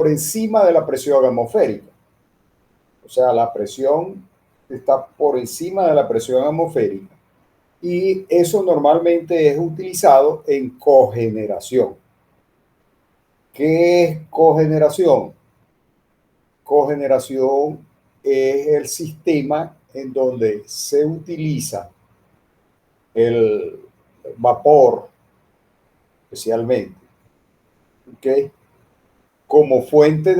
por encima de la presión atmosférica. O sea, la presión está por encima de la presión atmosférica. Y eso normalmente es utilizado en cogeneración. ¿Qué es cogeneración? Cogeneración es el sistema en donde se utiliza el vapor, especialmente, ¿okay?, como fuente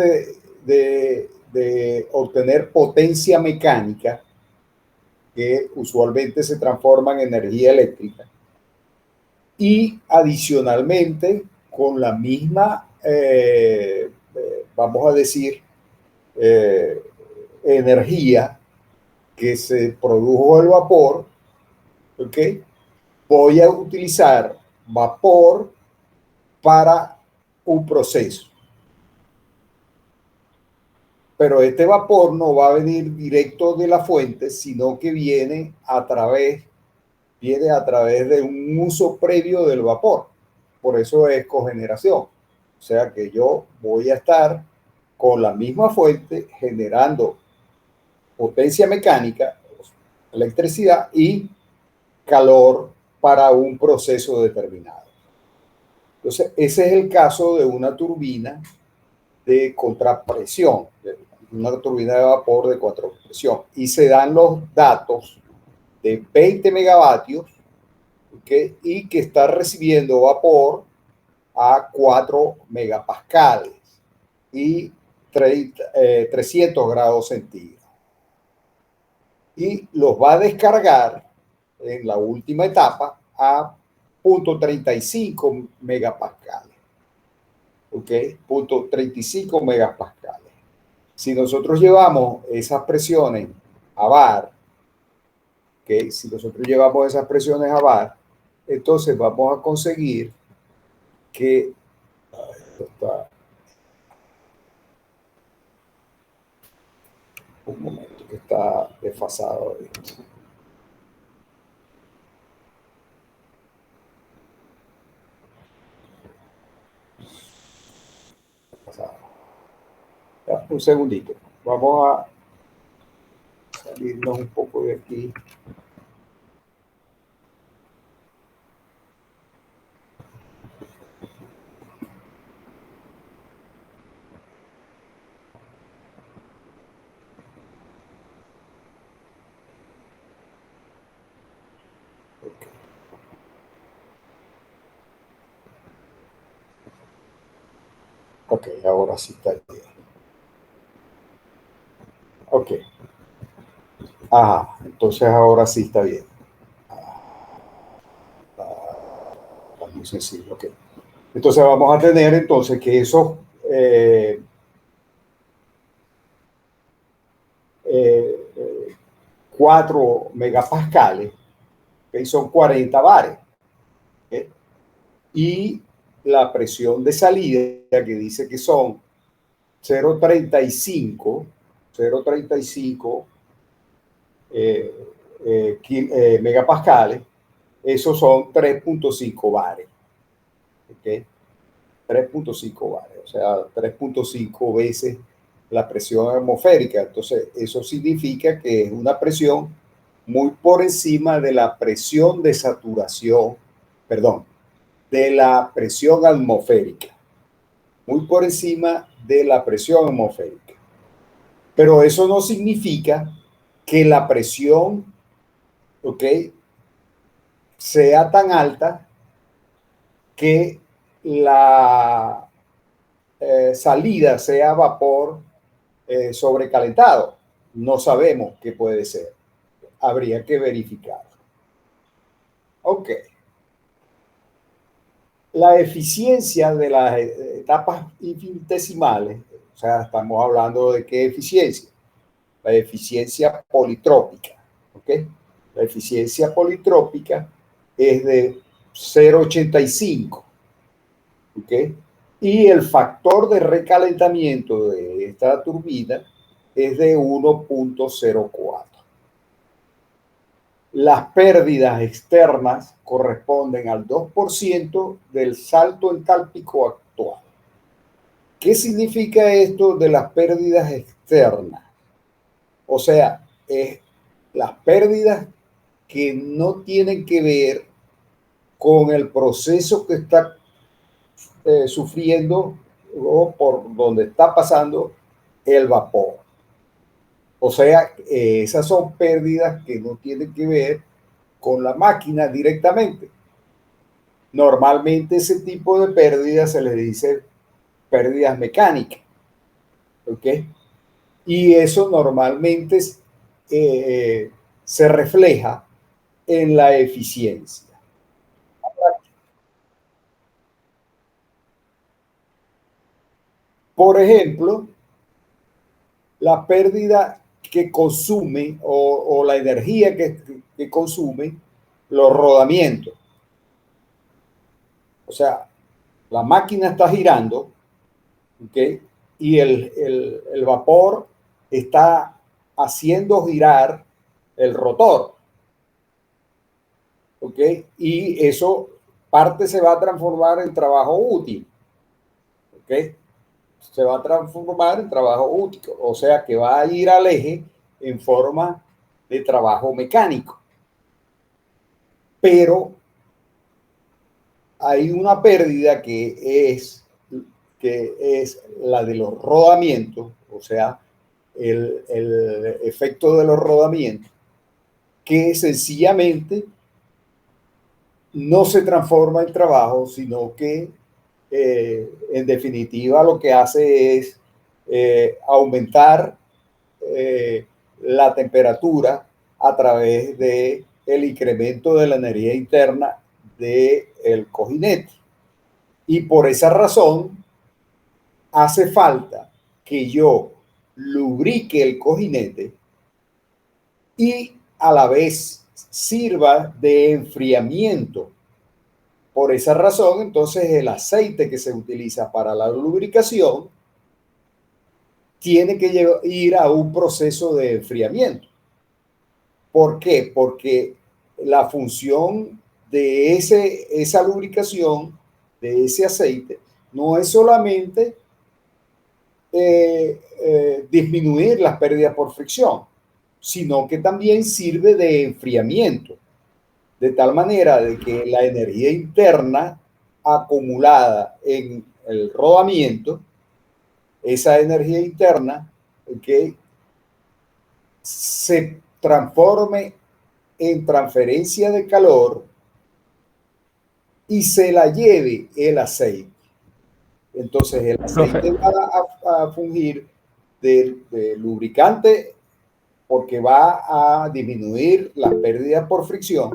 de obtener potencia mecánica, que usualmente se transforma en energía eléctrica, y adicionalmente con la misma, vamos a decir, eh, energía que se produjo el vapor, ¿ok? Voy a utilizar vapor para un proceso. Pero este vapor no va a venir directo de la fuente, sino que viene a través de un uso previo del vapor. Por eso es cogeneración. O sea que yo voy a estar con la misma fuente generando potencia mecánica, electricidad y calor para un proceso determinado. Entonces, ese es el caso de una turbina de contrapresión, una turbina de vapor de contrapresión. Y se dan los datos de 20 megavatios, ¿okay?, y que está recibiendo vapor a 4 megapascales y 300 grados centígrados. Y los va a descargar en la última etapa a 0.35 megapascales. ¿Ok? 0.35 megapascales. Si nosotros llevamos esas presiones a bar, ¿ok?, si nosotros llevamos esas presiones a bar, entonces vamos a conseguir que un momento que está desfasado esto. Ya, un segundito. Vamos a salirnos un poco de aquí. Ok, ahora sí está bien. Ok. Ajá, entonces ahora sí está bien. Está muy sencillo, ok. Entonces vamos a tener entonces que esos 4 megapascales, ¿okay?, son 40 bares. ¿Okay? Y la presión de salida, que dice que son 0.35 megapascales, esos son 3.5 bares. ¿Okay? 3.5 bares, o sea, 3.5 veces la presión atmosférica. Entonces, eso significa que es una presión muy por encima de la presión de saturación, perdón, de la presión atmosférica, muy por encima de la presión atmosférica. Pero eso no significa que la presión, ¿ok?, sea tan alta que la salida sea vapor sobrecalentado. No sabemos qué puede ser. Habría que verificar. Ok. La eficiencia de las etapas infinitesimales, o sea, estamos hablando de qué eficiencia. La eficiencia politrópica. ¿Ok? La eficiencia politrópica es de 0.85. ¿Ok? Y el factor de recalentamiento de esta turbina es de 1.04. Las pérdidas externas corresponden al 2% del salto entálpico actual. ¿Qué significa esto de las pérdidas externas? O sea, las pérdidas que no tienen que ver con el proceso que está sufriendo o por donde está pasando el vapor. O sea, esas son pérdidas que no tienen que ver con la máquina directamente. Normalmente ese tipo de pérdidas se les dice pérdidas mecánicas, ¿ok? Y eso normalmente se refleja en la eficiencia. Por ejemplo, la pérdida que consume o la energía que consume los rodamientos. O sea, la máquina está girando, ¿ok? Y el vapor está haciendo girar el rotor, ¿ok? Y eso parte se va a transformar en trabajo útil, ¿ok? Se va a transformar en trabajo útil, o sea que va a ir al eje en forma de trabajo mecánico. Pero hay una pérdida que es la de los rodamientos, o sea, el efecto de los rodamientos, que sencillamente no se transforma en trabajo, sino que en definitiva lo que hace es aumentar la temperatura a través de el incremento de la energía interna del cojinete. Y por esa razón hace falta que yo lubrique el cojinete y a la vez sirva de enfriamiento. Por esa razón, entonces el aceite que se utiliza para la lubricación tiene que ir a un proceso de enfriamiento. ¿Por qué? Porque la función de esa lubricación, de ese aceite, no es solamente disminuir las pérdidas por fricción, sino que también sirve de enfriamiento, de tal manera de que la energía interna acumulada en el rodamiento, esa energía interna, que se transforme en transferencia de calor y se la lleve el aceite. Entonces el Profe, aceite va a fungir de lubricante porque va a disminuir las pérdidas por fricción,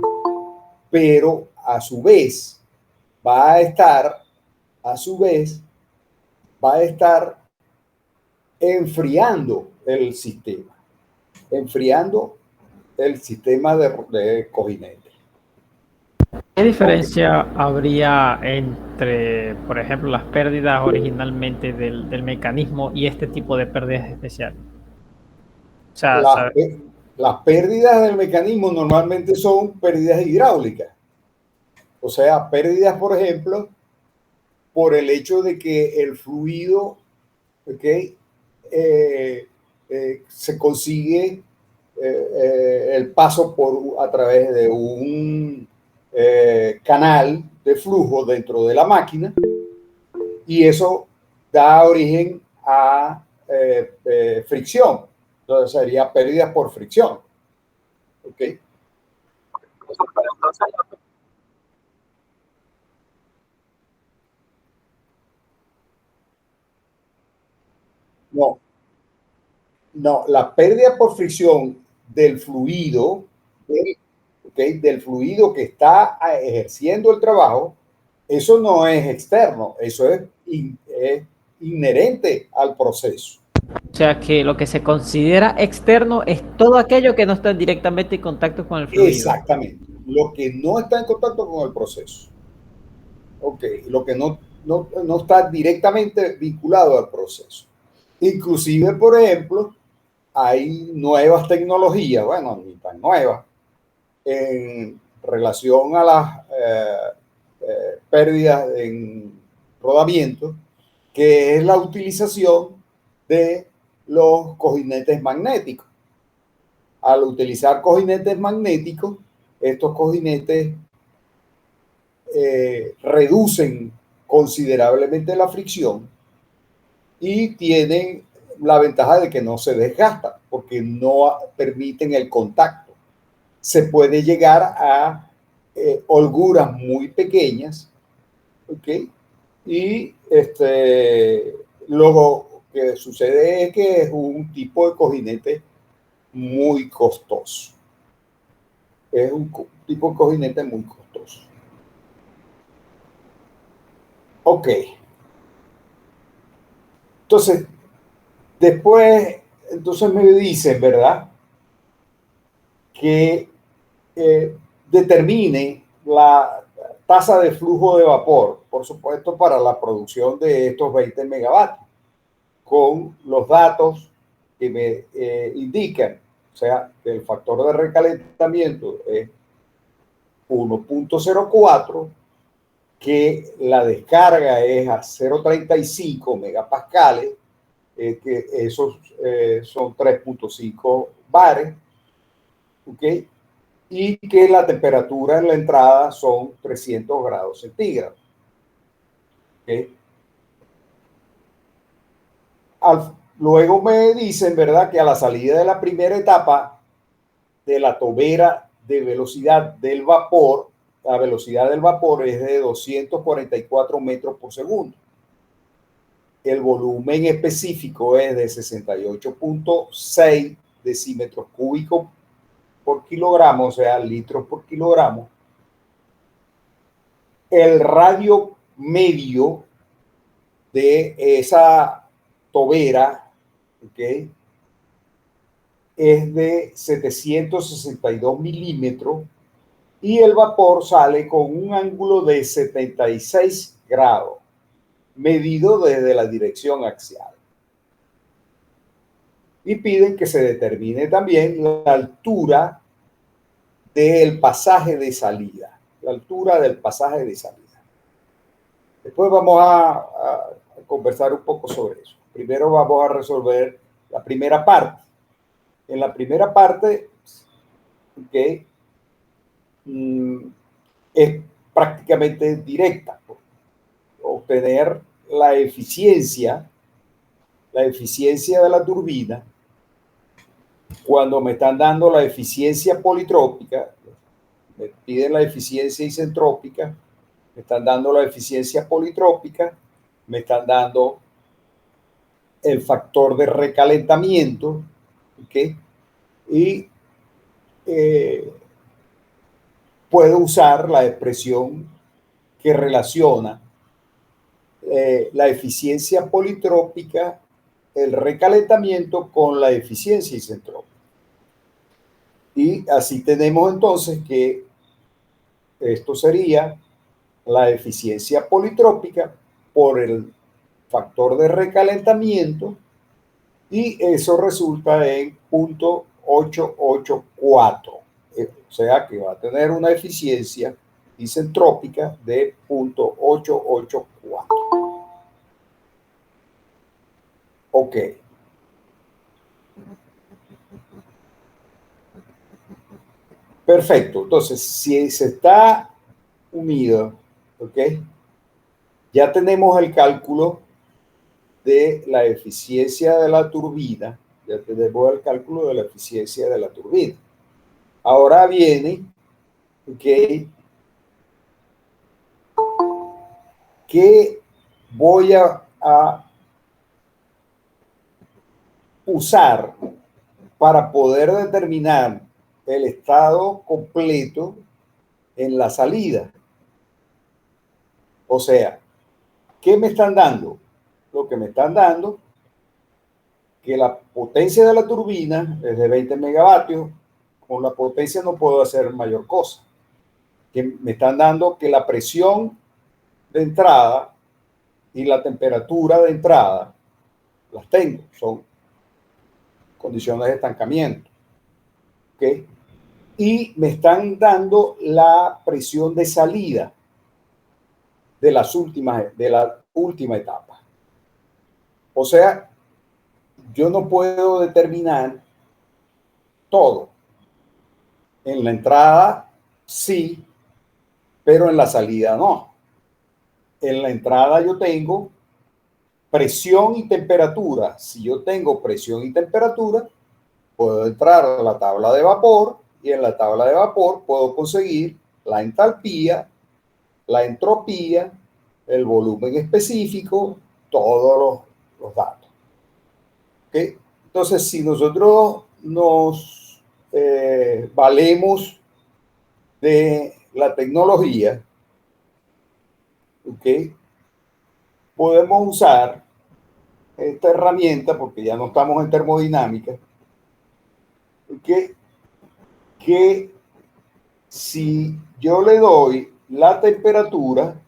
pero a su vez va a estar, a su vez, va a estar enfriando el enfriando el sistema de cojinete. ¿qué Ok, diferencia habría entre, por ejemplo, las pérdidas originalmente del mecanismo y este tipo de pérdidas especiales? O sea, las, las pérdidas del mecanismo normalmente son pérdidas hidráulicas, o sea, pérdidas, por ejemplo, por el hecho de que el fluido, ¿okay? Se consigue el paso a través de un canal de flujo dentro de la máquina y eso da origen a fricción. Entonces sería pérdidas por fricción. ¿Okay? No, no, la pérdida por fricción del fluido, ¿okay? Del fluido que está ejerciendo el trabajo, eso no es externo, eso es inherente al proceso. o sea que lo que se considera externo es todo aquello que no está directamente en contacto con el fluido. Exactamente, lo que no está en contacto con el proceso, ¿ok? Lo que no está directamente vinculado al proceso. Inclusive, por ejemplo, hay nuevas tecnologías, bueno, ni tan nuevas, en relación a las pérdidas en rodamiento, que es la utilización de los cojinetes magnéticos. Al utilizar cojinetes magnéticos, estos cojinetes reducen considerablemente la fricción y tienen la ventaja de que no se desgastan porque no permiten el contacto. Se puede llegar a holguras muy pequeñas, ¿ok? Y luego que sucede es que es un tipo de cojinete muy costoso. Es un tipo de cojinete muy costoso. Ok. Entonces, después, entonces me dicen, ¿verdad? Que determine la tasa de flujo de vapor, por supuesto, para la producción de estos 20 megavatios, con los datos que me indican, o sea, que el factor de recalentamiento es 1.04, que la descarga es a 0.35 megapascales, que esos son 3.5 bares, ¿ok? Y que la temperatura en la entrada son 300 grados centígrados. ¿Okay? Luego me dicen, ¿verdad?, que a la salida de la primera etapa de la tobera de velocidad del vapor, la velocidad del vapor es de 244 metros por segundo. El volumen específico es de 68.6 decímetros cúbicos por kilogramo, o sea, litros por kilogramo. El radio medio de esa tobera, ¿okay?, es de 762 milímetros y el vapor sale con un ángulo de 76 grados, medido desde la dirección axial. Y piden que se determine también la altura del pasaje de salida, la altura del pasaje de salida. Después vamos a conversar un poco sobre eso. Primero vamos a resolver la primera parte. En la primera parte, que es prácticamente directa, obtener la eficiencia de la turbina. Cuando me están dando la eficiencia politrópica, me piden la eficiencia isentrópica, me están dando la eficiencia politrópica, me están dando el factor de recalentamiento, ¿okay?, y puedo usar la expresión que relaciona la eficiencia politrópica, el recalentamiento, con la eficiencia isentrópica. Y así tenemos entonces que esto sería la eficiencia politrópica por el factor de recalentamiento, y eso resulta en 0.884. O sea que va a tener una eficiencia isentrópica de 0.884. Ok. Perfecto. Entonces, si se está unido, ¿ok?, ya tenemos el cálculo de la eficiencia de la turbina, ya tenemos el cálculo de la eficiencia de la turbina. Ahora viene, ¿ok?, que voy a usar para poder determinar el estado completo en la salida. O sea, ¿qué me están dando? Lo que me están dando, que la potencia de la turbina es de 20 megavatios. Con la potencia no puedo hacer mayor cosa. Que me están dando que la presión de entrada y la temperatura de entrada las tengo, son condiciones de estancamiento. ¿Okay? Y me están dando la presión de salida de la última etapa. O sea, yo no puedo determinar todo. En la entrada sí, pero en la salida no. En la entrada yo tengo presión y temperatura. Si yo tengo presión y temperatura, puedo entrar a la tabla de vapor y en la tabla de vapor puedo conseguir la entalpía, la entropía, el volumen específico, todos los datos. ¿Okay? Entonces, si nosotros nos valemos de la tecnología, ¿okay? Podemos usar esta herramienta, porque ya no estamos en termodinámica, que si yo le doy la temperatura,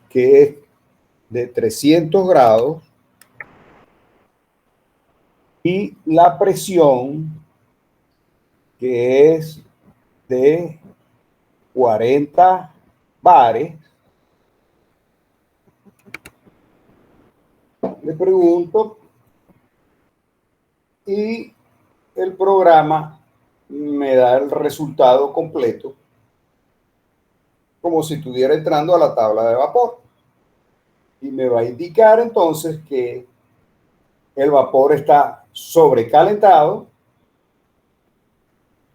que es de 300 grados, y la presión, que es de 40 bares, le pregunto, y el programa me da el resultado completo, como si estuviera entrando a la tabla de vapor. Y me va a indicar entonces que el vapor está sobrecalentado,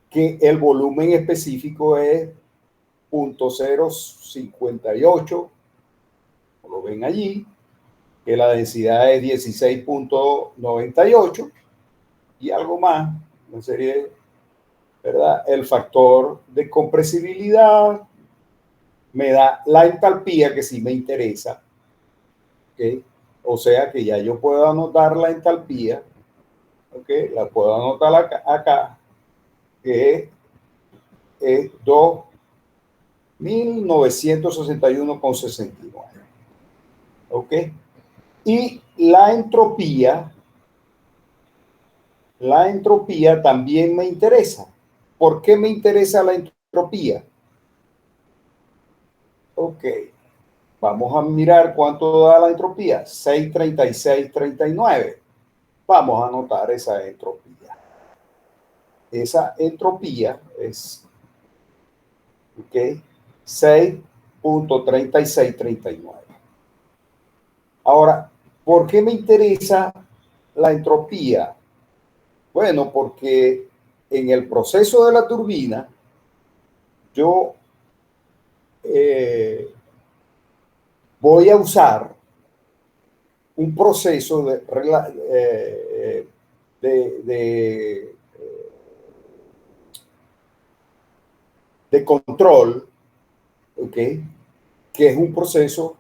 que el volumen específico es 0.058, lo ven allí, que la densidad es 16.98 y algo más, una serie, ¿verdad? El factor de compresibilidad me da la entalpía, que sí me interesa, ¿okay? O sea que ya yo puedo anotar la entalpía, ¿okay? La puedo anotar acá, que es 2.961,69. ¿Ok? Y la entropía también me interesa. ¿Por qué me interesa la entropía? Ok, vamos a mirar cuánto da la entropía. 636,39. Vamos a anotar esa entropía. Esa entropía es, ok, 6.3639. Ahora, ¿por qué me interesa la entropía? Bueno, porque en el proceso de la turbina, yo voy a usar un proceso de, de control, ¿ok? Que es un proceso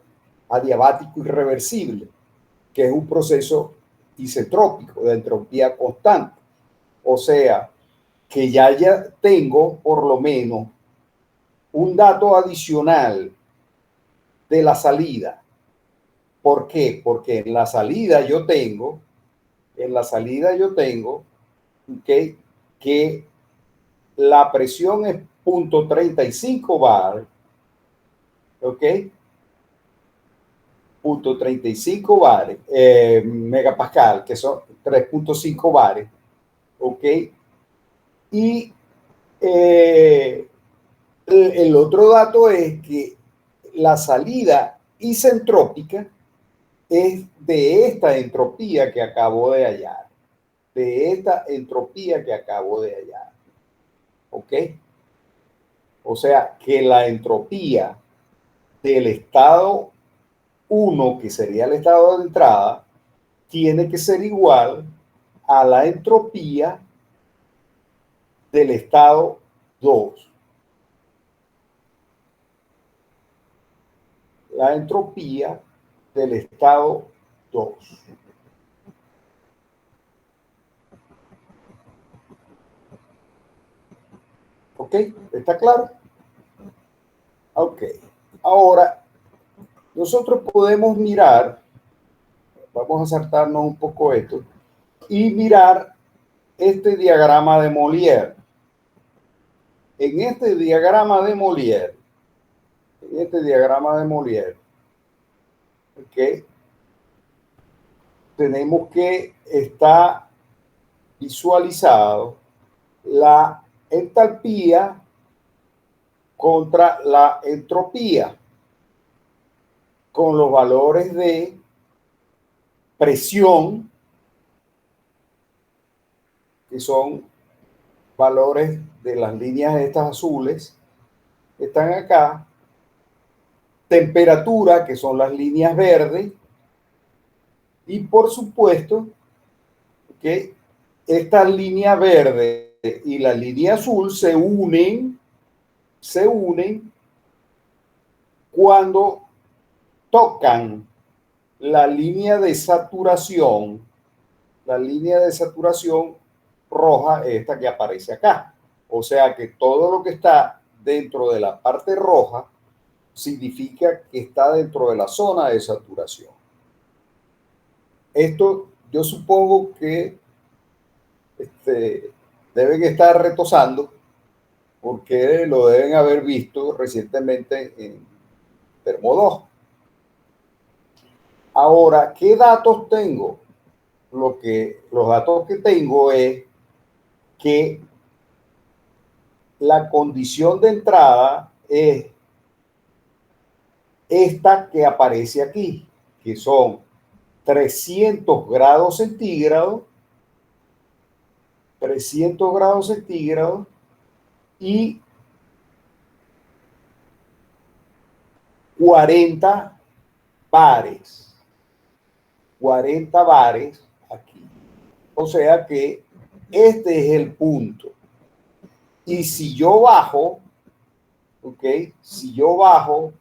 adiabático irreversible, que es un proceso isentrópico de entropía constante. O sea, que ya tengo por lo menos un dato adicional de la salida. ¿Por qué? Porque en la salida yo tengo, ¿okay? Que la presión es 0.35 bar, ¿ok? 0.35 bares, megapascal, que son 3.5 bares, ¿ok? Y el otro dato es que la salida isentrópica es de esta entropía que acabo de hallar, ¿ok? O sea, que la entropía del estado 1, que sería el estado de entrada, tiene que ser igual a la entropía del estado 2. La entropía del estado 2. ¿Ok? ¿Está claro? Ok. Ahora, nosotros podemos mirar, vamos a saltarnos un poco esto, y mirar este diagrama de Molière. En este diagrama de Molière, ¿ok? tenemos que está visualizado la entalpía contra la entropía con los valores de presión, que son valores de las líneas estas azules que están acá, temperatura, que son las líneas verdes, y por supuesto que esta línea verde y la línea azul se unen cuando tocan la línea de saturación roja, esta que aparece acá. O sea que todo lo que está dentro de la parte roja significa que está dentro de la zona de saturación. Esto yo supongo que deben estar retosando porque lo deben haber visto recientemente en Termo 2. Ahora, ¿qué datos tengo? Los datos que tengo es que la condición de entrada es esta que aparece aquí, que son 300 grados centígrados, y 40 bares. 40 bares aquí. O sea que este es el punto. Y si yo bajo, ¿ok? Si yo bajo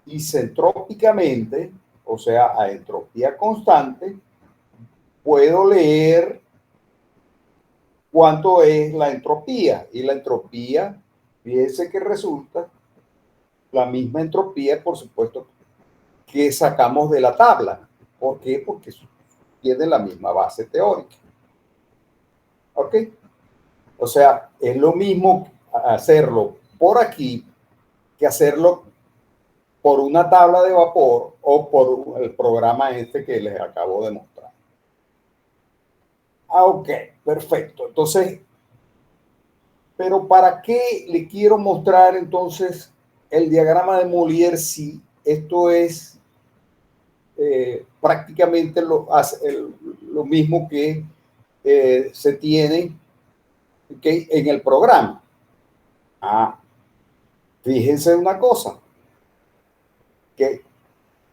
isentrópicamente, o sea, a entropía constante, puedo leer cuánto es la entropía. Y la entropía, fíjense que resulta la misma entropía, por supuesto, que sacamos de la tabla. ¿Por qué? Porque tiene la misma base teórica. ¿Ok? O sea, es lo mismo hacerlo por aquí que hacerlo por una tabla de vapor o por el programa este que les acabo de mostrar. Ok, perfecto. Entonces, pero ¿para qué le quiero mostrar entonces el diagrama de Mollier si esto es prácticamente lo mismo que se tiene en el programa? Fíjense una cosa, que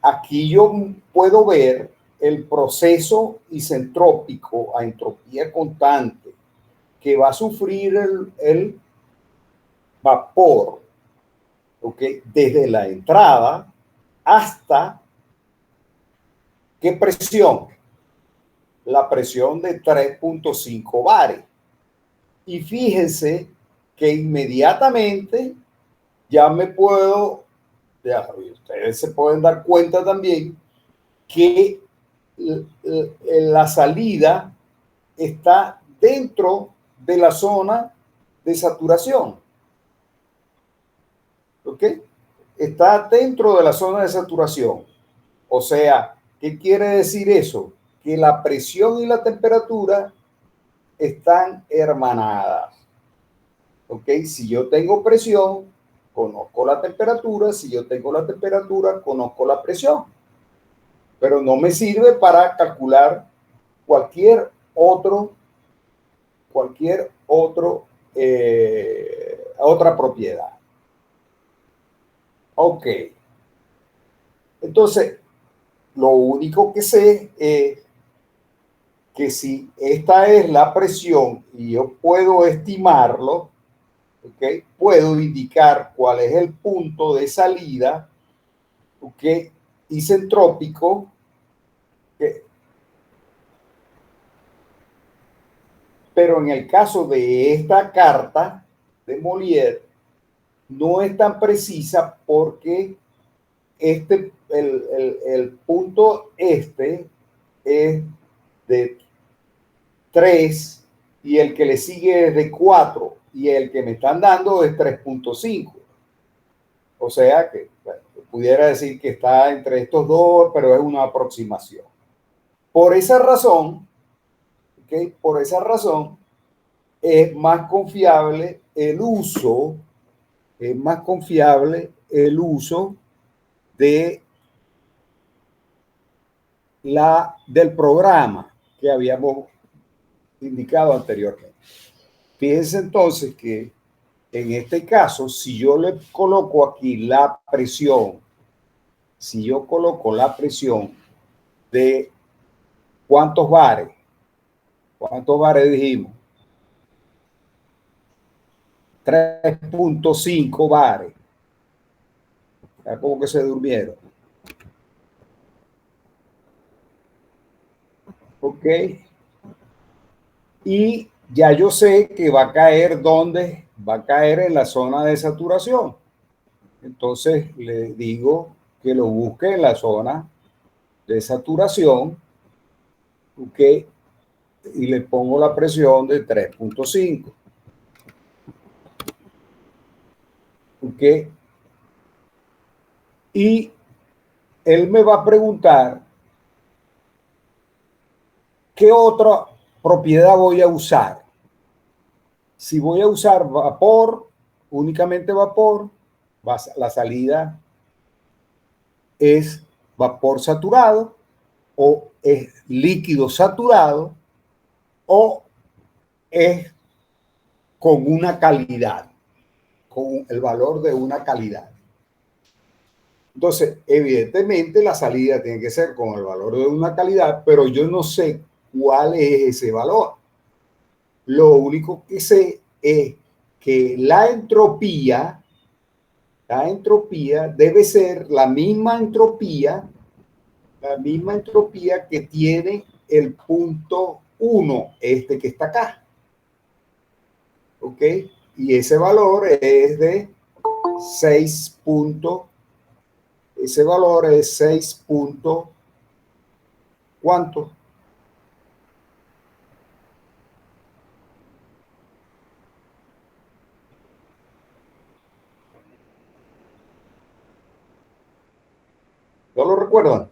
aquí yo puedo ver el proceso isentrópico a entropía constante que va a sufrir el vapor, ¿ok? Desde la entrada hasta ¿qué presión? La presión de 3.5 bares. Y fíjense que inmediatamente ya me puedo, ustedes se pueden dar cuenta también que la salida está dentro de la zona de saturación. ¿Ok? Está dentro de la zona de saturación. O sea, ¿qué quiere decir eso? Que la presión y la temperatura están hermanadas. ¿Ok? Si yo tengo presión, conozco la temperatura. Si yo tengo la temperatura, conozco la presión. Pero no me sirve para calcular cualquier otra propiedad. Ok. Entonces, lo único que sé es que si esta es la presión y yo puedo estimarlo, ¿ok? Puedo indicar cuál es el punto de salida, ¿ok? Isentrópico, ¿okay? Pero en el caso de esta carta de Mollier, no es tan precisa porque el punto este es de 3 y el que le sigue es de 4 y el que me están dando es 3.5. O sea que bueno, pudiera decir que está entre estos dos, pero es una aproximación. Por esa razón, ¿okay? Por esa razón, es más confiable el uso, de del programa que habíamos indicado anteriormente. Fíjense entonces que en este caso, si yo le coloco aquí la presión, si yo coloco la presión de ¿cuántos bares dijimos? 3.5 bares. Ya como que se durmieron. Ok. Y ya yo sé que va a caer ¿dónde? Va a caer en la zona de saturación. Entonces le digo que lo busque en la zona de saturación. Ok. Y le pongo la presión de 3.5. Ok. Y él me va a preguntar qué otra propiedad voy a usar. Si voy a usar vapor, únicamente vapor, la salida es vapor saturado o es líquido saturado o es con una calidad, con el valor de una calidad. Entonces, evidentemente la salida tiene que ser con el valor de una calidad, pero yo no sé cuál es ese valor. Lo único que sé es que la entropía debe ser la misma entropía que tiene el punto 1, este que está acá. ¿Ok? Y ese valor es de 6. Ese valor es 6. ¿Cuánto? ¿No lo recuerdan?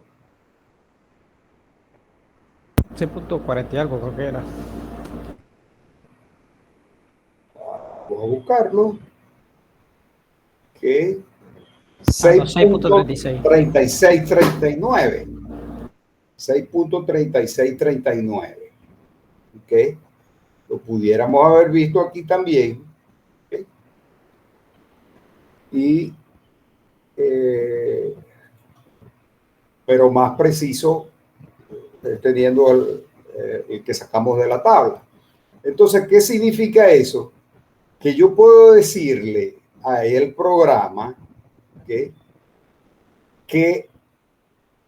6.40 y algo creo que era. Voy a buscarlo. Que Ah, no, 6.36. 6.3639. 6.3639. ¿Ok? Lo pudiéramos haber visto aquí también. ¿Okay? Y pero más preciso teniendo el que sacamos de la tabla. Entonces, ¿qué significa eso? Que yo puedo decirle a el programa que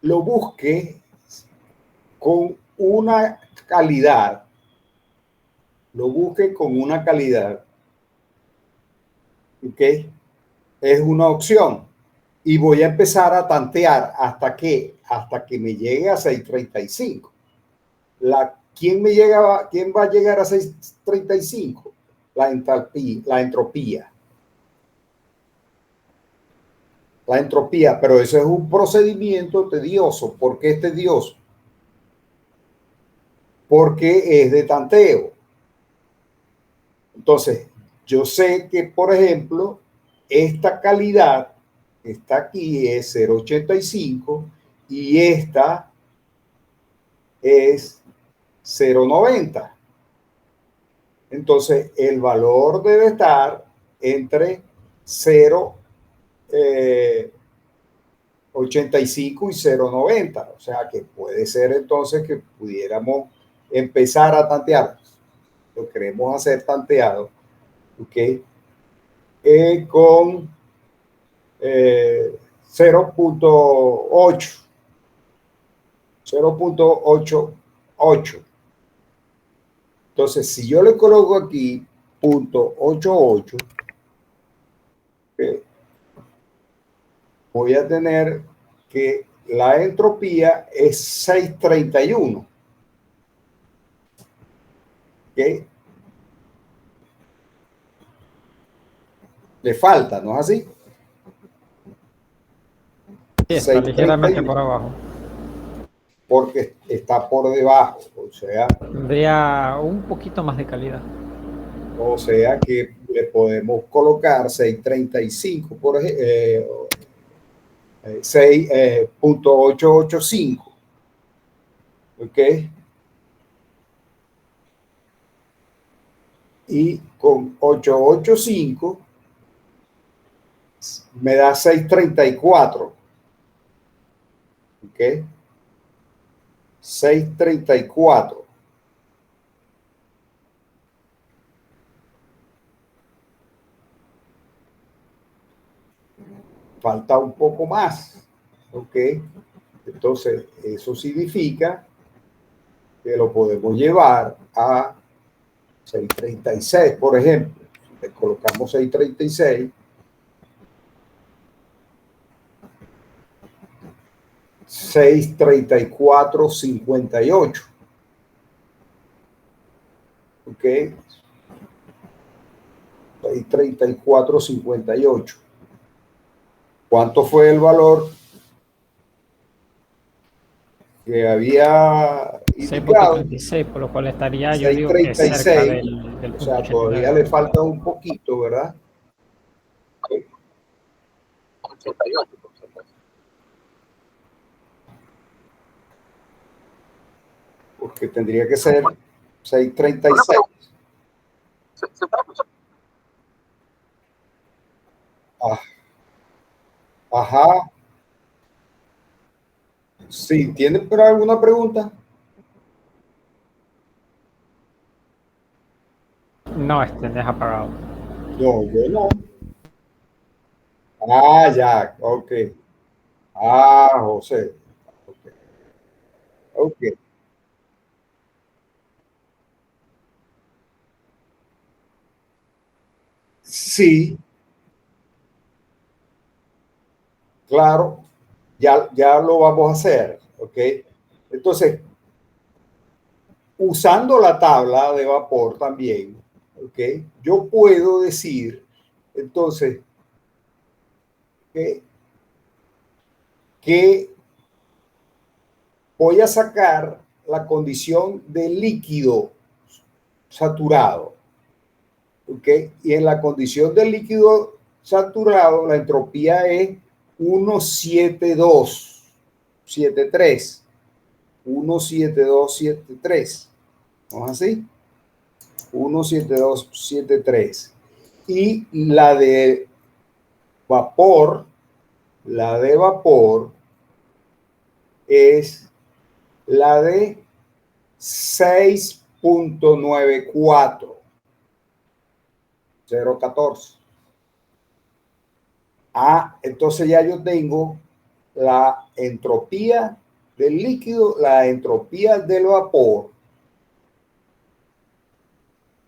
lo busque con una calidad, ¿ok? Es una opción. Y voy a empezar a tantear hasta que me llegue a 635. ¿Quién va a llegar a 635? La entropía. La entropía, pero eso es un procedimiento tedioso. ¿Por qué es tedioso? Porque es de tanteo. Entonces, yo sé que, por ejemplo, esta calidad está aquí, es 0.85 y esta es 0.90. Entonces, el valor debe estar entre 0.85 y 0.90. O sea, que puede ser entonces que pudiéramos empezar a tantear. Lo queremos hacer tanteado, ¿ok? Con 0.8. 0.88. Entonces, si yo le coloco aquí 0.88, voy a tener que la entropía es 631. ¿Ok? Le falta, ¿no es así? Sí, está ligeramente por 631. abajo. porque está por debajo, tendría un poquito más de calidad. O sea que le podemos colocar 635, por ejemplo, 6.885. ¿Ok? Y con 885 me da 634. ¿Ok? 634. Falta un poco más. ¿Ok? Entonces, eso significa que lo podemos llevar a 636, por ejemplo. Le colocamos 636. 634.58. ¿Ok? 634.58. ¿Cuánto fue el valor que había indicado? 6.36, por lo cual estaría, yo digo que 636, cerca del o punto sea, todavía 89. le falta un poquito, ¿verdad? 88. Porque tendría que ser 636. Ah, ajá. Sí, ¿tiene alguna pregunta? No, deja apagado. No, yo no. Ah, ya, ok. Ah, José. Ok. Ok. Sí, claro, ya lo vamos a hacer, ¿ok? Entonces, usando la tabla de vapor también, ¿ok? Yo puedo decir, entonces, que, que voy a sacar la condición de líquido saturado, ¿ok? Y en la condición de líquido saturado, la entropía es 17273. 17273. ¿No es así? 17273. Y vapor, la de vapor es la de 6.94. 014. Ah, entonces ya yo tengo la entropía del líquido, la entropía del vapor.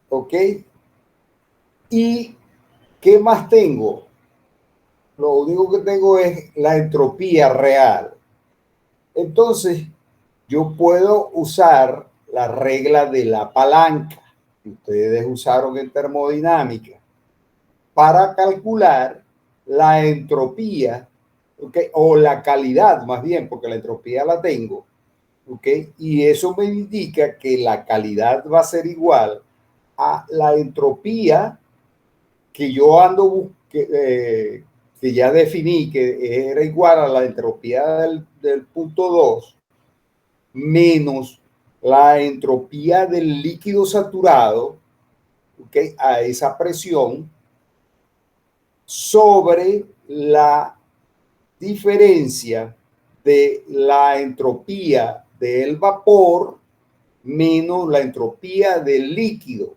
¿Ok? ¿Y qué más tengo? Lo único que tengo es la entropía real. Entonces, yo puedo usar la regla de la palanca que ustedes usaron en termodinámica para calcular la entropía, ¿okay? O la calidad más bien, porque la entropía la tengo, ¿okay? Y eso me indica que la calidad va a ser igual a la entropía que yo que ya definí que era igual a la entropía del punto 2 menos la entropía del líquido saturado, ¿okay? A esa presión sobre la diferencia de la entropía del vapor menos la entropía del líquido.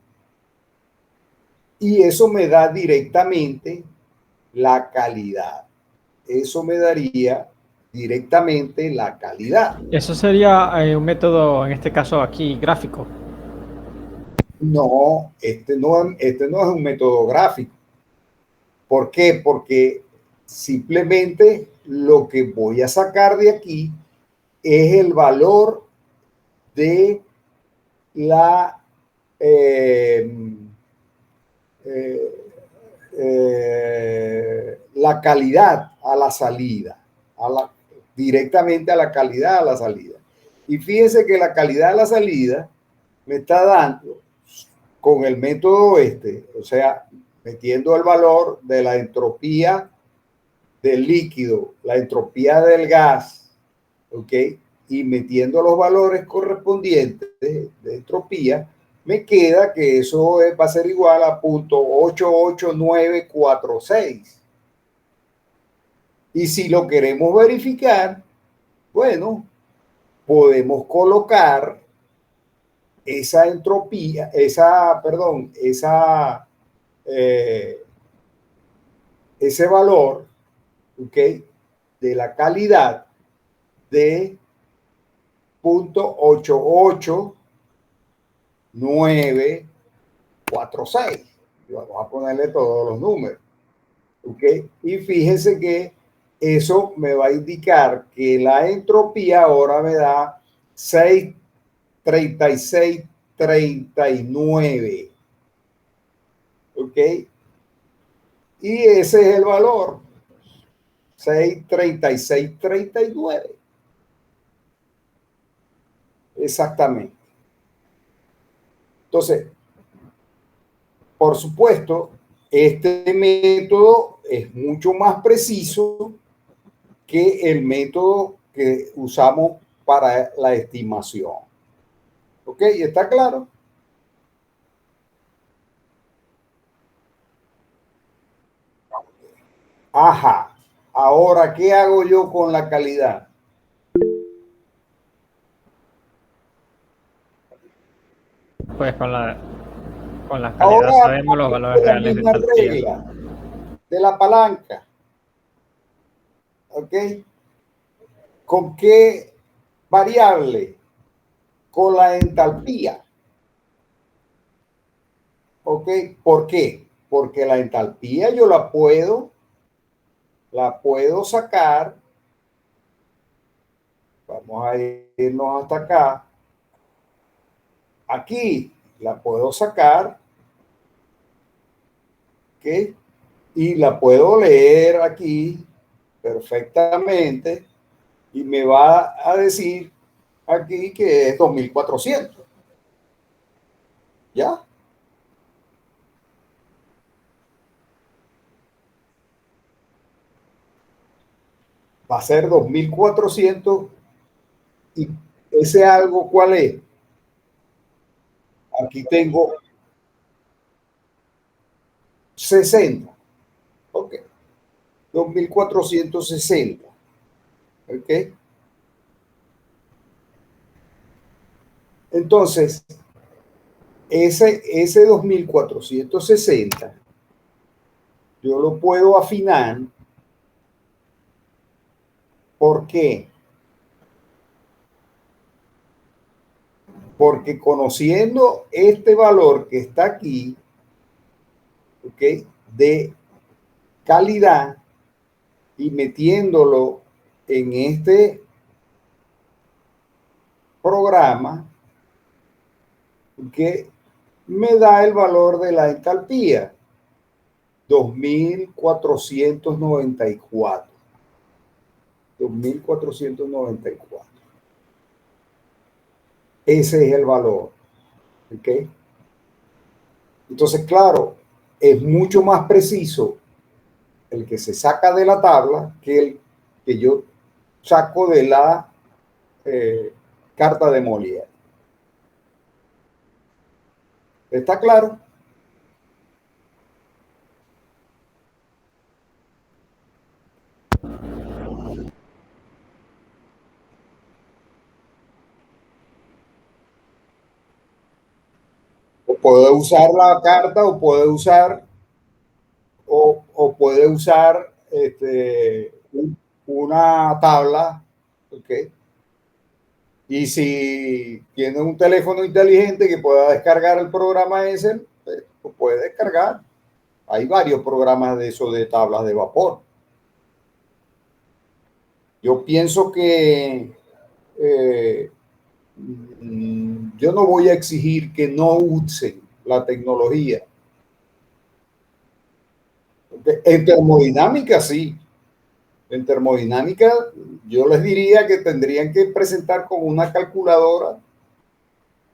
Y eso me da directamente la calidad. Eso me daría directamente la calidad. Eso sería un método, en este caso aquí, gráfico. No, este no es un método gráfico. ¿Por qué? Porque simplemente lo que voy a sacar de aquí es el valor de la la calidad a la salida, directamente a la calidad a la salida. Y fíjense que la calidad de la salida me está dando con el método este, o sea, metiendo el valor de la entropía del líquido, la entropía del gas, ¿ok? Y metiendo los valores correspondientes de entropía, me queda que eso va a ser igual a 0.88946. Y si lo queremos verificar, bueno, podemos colocar esa entropía, ese valor, ¿ok? De la calidad de 0.88946. Y vamos a ponerle todos los números, ¿ok? Y fíjense que eso me va a indicar que la entropía ahora me da 63639, ¿ok? Y ese es el valor, 63639. Exactamente. Entonces, por supuesto, este método es mucho más preciso que el método que usamos para la estimación. ¿Ok? ¿Está claro? Ajá. Ahora, ¿qué hago yo con la calidad? Pues con la calidad Ahora sabemos los valores aplico la reales de misma entalpía. regla de la palanca. ¿Ok? ¿Con qué variable? Con la entalpía. ¿Ok? ¿Por qué? Porque la entalpía yo la puedo sacar. Vamos a irnos hasta acá. Aquí la puedo sacar. ¿Ok? Y la puedo leer aquí perfectamente y me va a decir aquí que es 2400. ¿Ya? Va a ser 2400 y ese algo, ¿cuál es? Aquí tengo 60. Ok. 2460. Ok. Entonces, ese 2460 yo lo puedo afinar. ¿Por qué? Porque conociendo este valor que está aquí, ¿ok? De calidad y metiéndolo en este programa, que me da el valor de la entalpía, 2494. 2494. Ese es el valor. ¿Ok? Entonces, claro, es mucho más preciso el que se saca de la tabla que el que yo saco de la carta de Molière. ¿Está claro? O puede usar la carta o puede usar una tabla, ¿ok? Y si tiene un teléfono inteligente que pueda descargar el programa ese, pues, lo puede descargar. Hay varios programas de eso de tablas de vapor. Yo pienso que yo no voy a exigir que no usen la tecnología. En termodinámica sí, En termodinámica, yo les diría que tendrían que presentar con una calculadora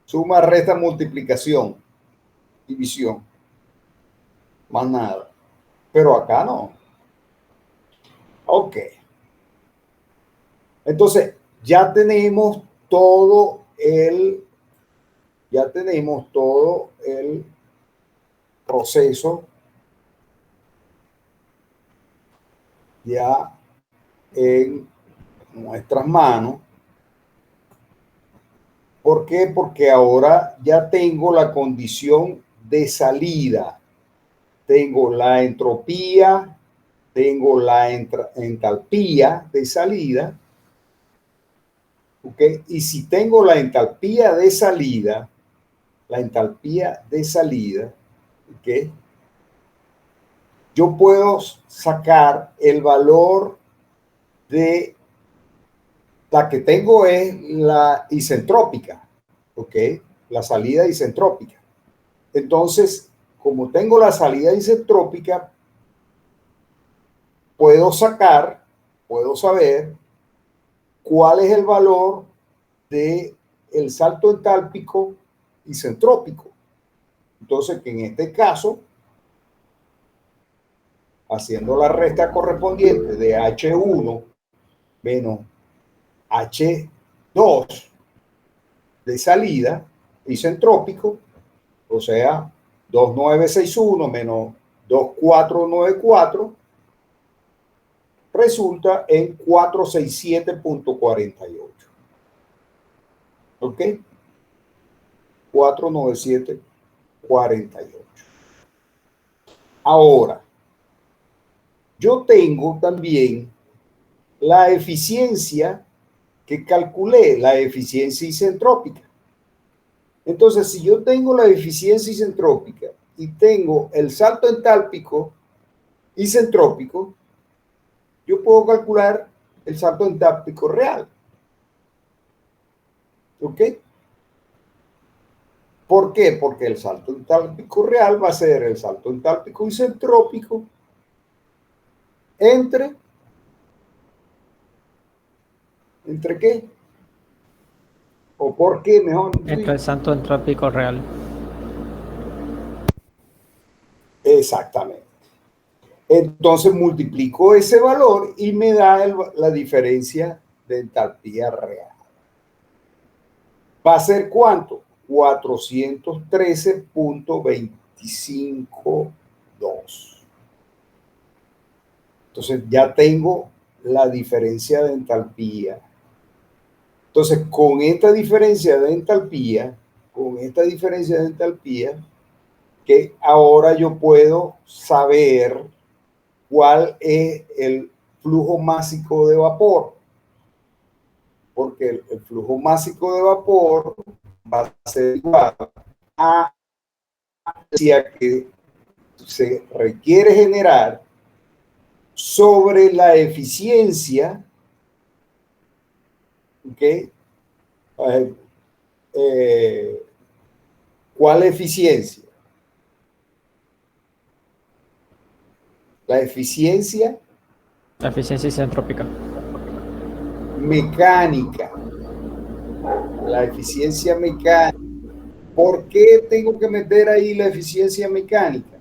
suma, resta, multiplicación, división, más nada. Pero acá no. Ok. Entonces, ya tenemos todo el proceso ya en nuestras manos. ¿Por qué? Porque ahora ya tengo la condición de salida. Tengo la entropía, tengo la entalpía de salida. ¿Ok? Y si tengo la entalpía de salida, ¿ok? Yo puedo sacar el valor de la que tengo es la isentrópica, ¿ok? La salida isentrópica. Entonces, como tengo la salida isentrópica, puedo saber cuál es el valor de el salto entálpico isentrópico. Entonces, que en este caso, haciendo la resta correspondiente de H1 menos H2 de salida isentrópico, o sea, 2961 menos 2494, resulta en 467.48. ¿Ok? 497.48. Ahora, yo tengo también la eficiencia que calculé, la eficiencia isentrópica. Entonces, si yo tengo la eficiencia isentrópica y tengo el salto entálpico isentrópico, yo puedo calcular el salto entálpico real. ¿Ok? ¿Por qué? Porque el salto entálpico real va a ser el salto entálpico isentrópico ¿entre qué? ¿O por qué, mejor? Entre el salto entrópico real. Exactamente. Entonces multiplico ese valor y me da la diferencia de entalpía real. ¿Va a ser cuánto? 413.252. Entonces ya tengo la diferencia de entalpía. Entonces, con esta diferencia de entalpía, que ahora yo puedo saber cuál es el flujo másico de vapor. Porque el flujo másico de vapor va a ser igual a la energía que se requiere generar sobre la eficiencia, ¿ok? ¿Cuál eficiencia? La eficiencia isentrópica. Mecánica. La eficiencia mecánica. ¿Por qué tengo que meter ahí la eficiencia mecánica?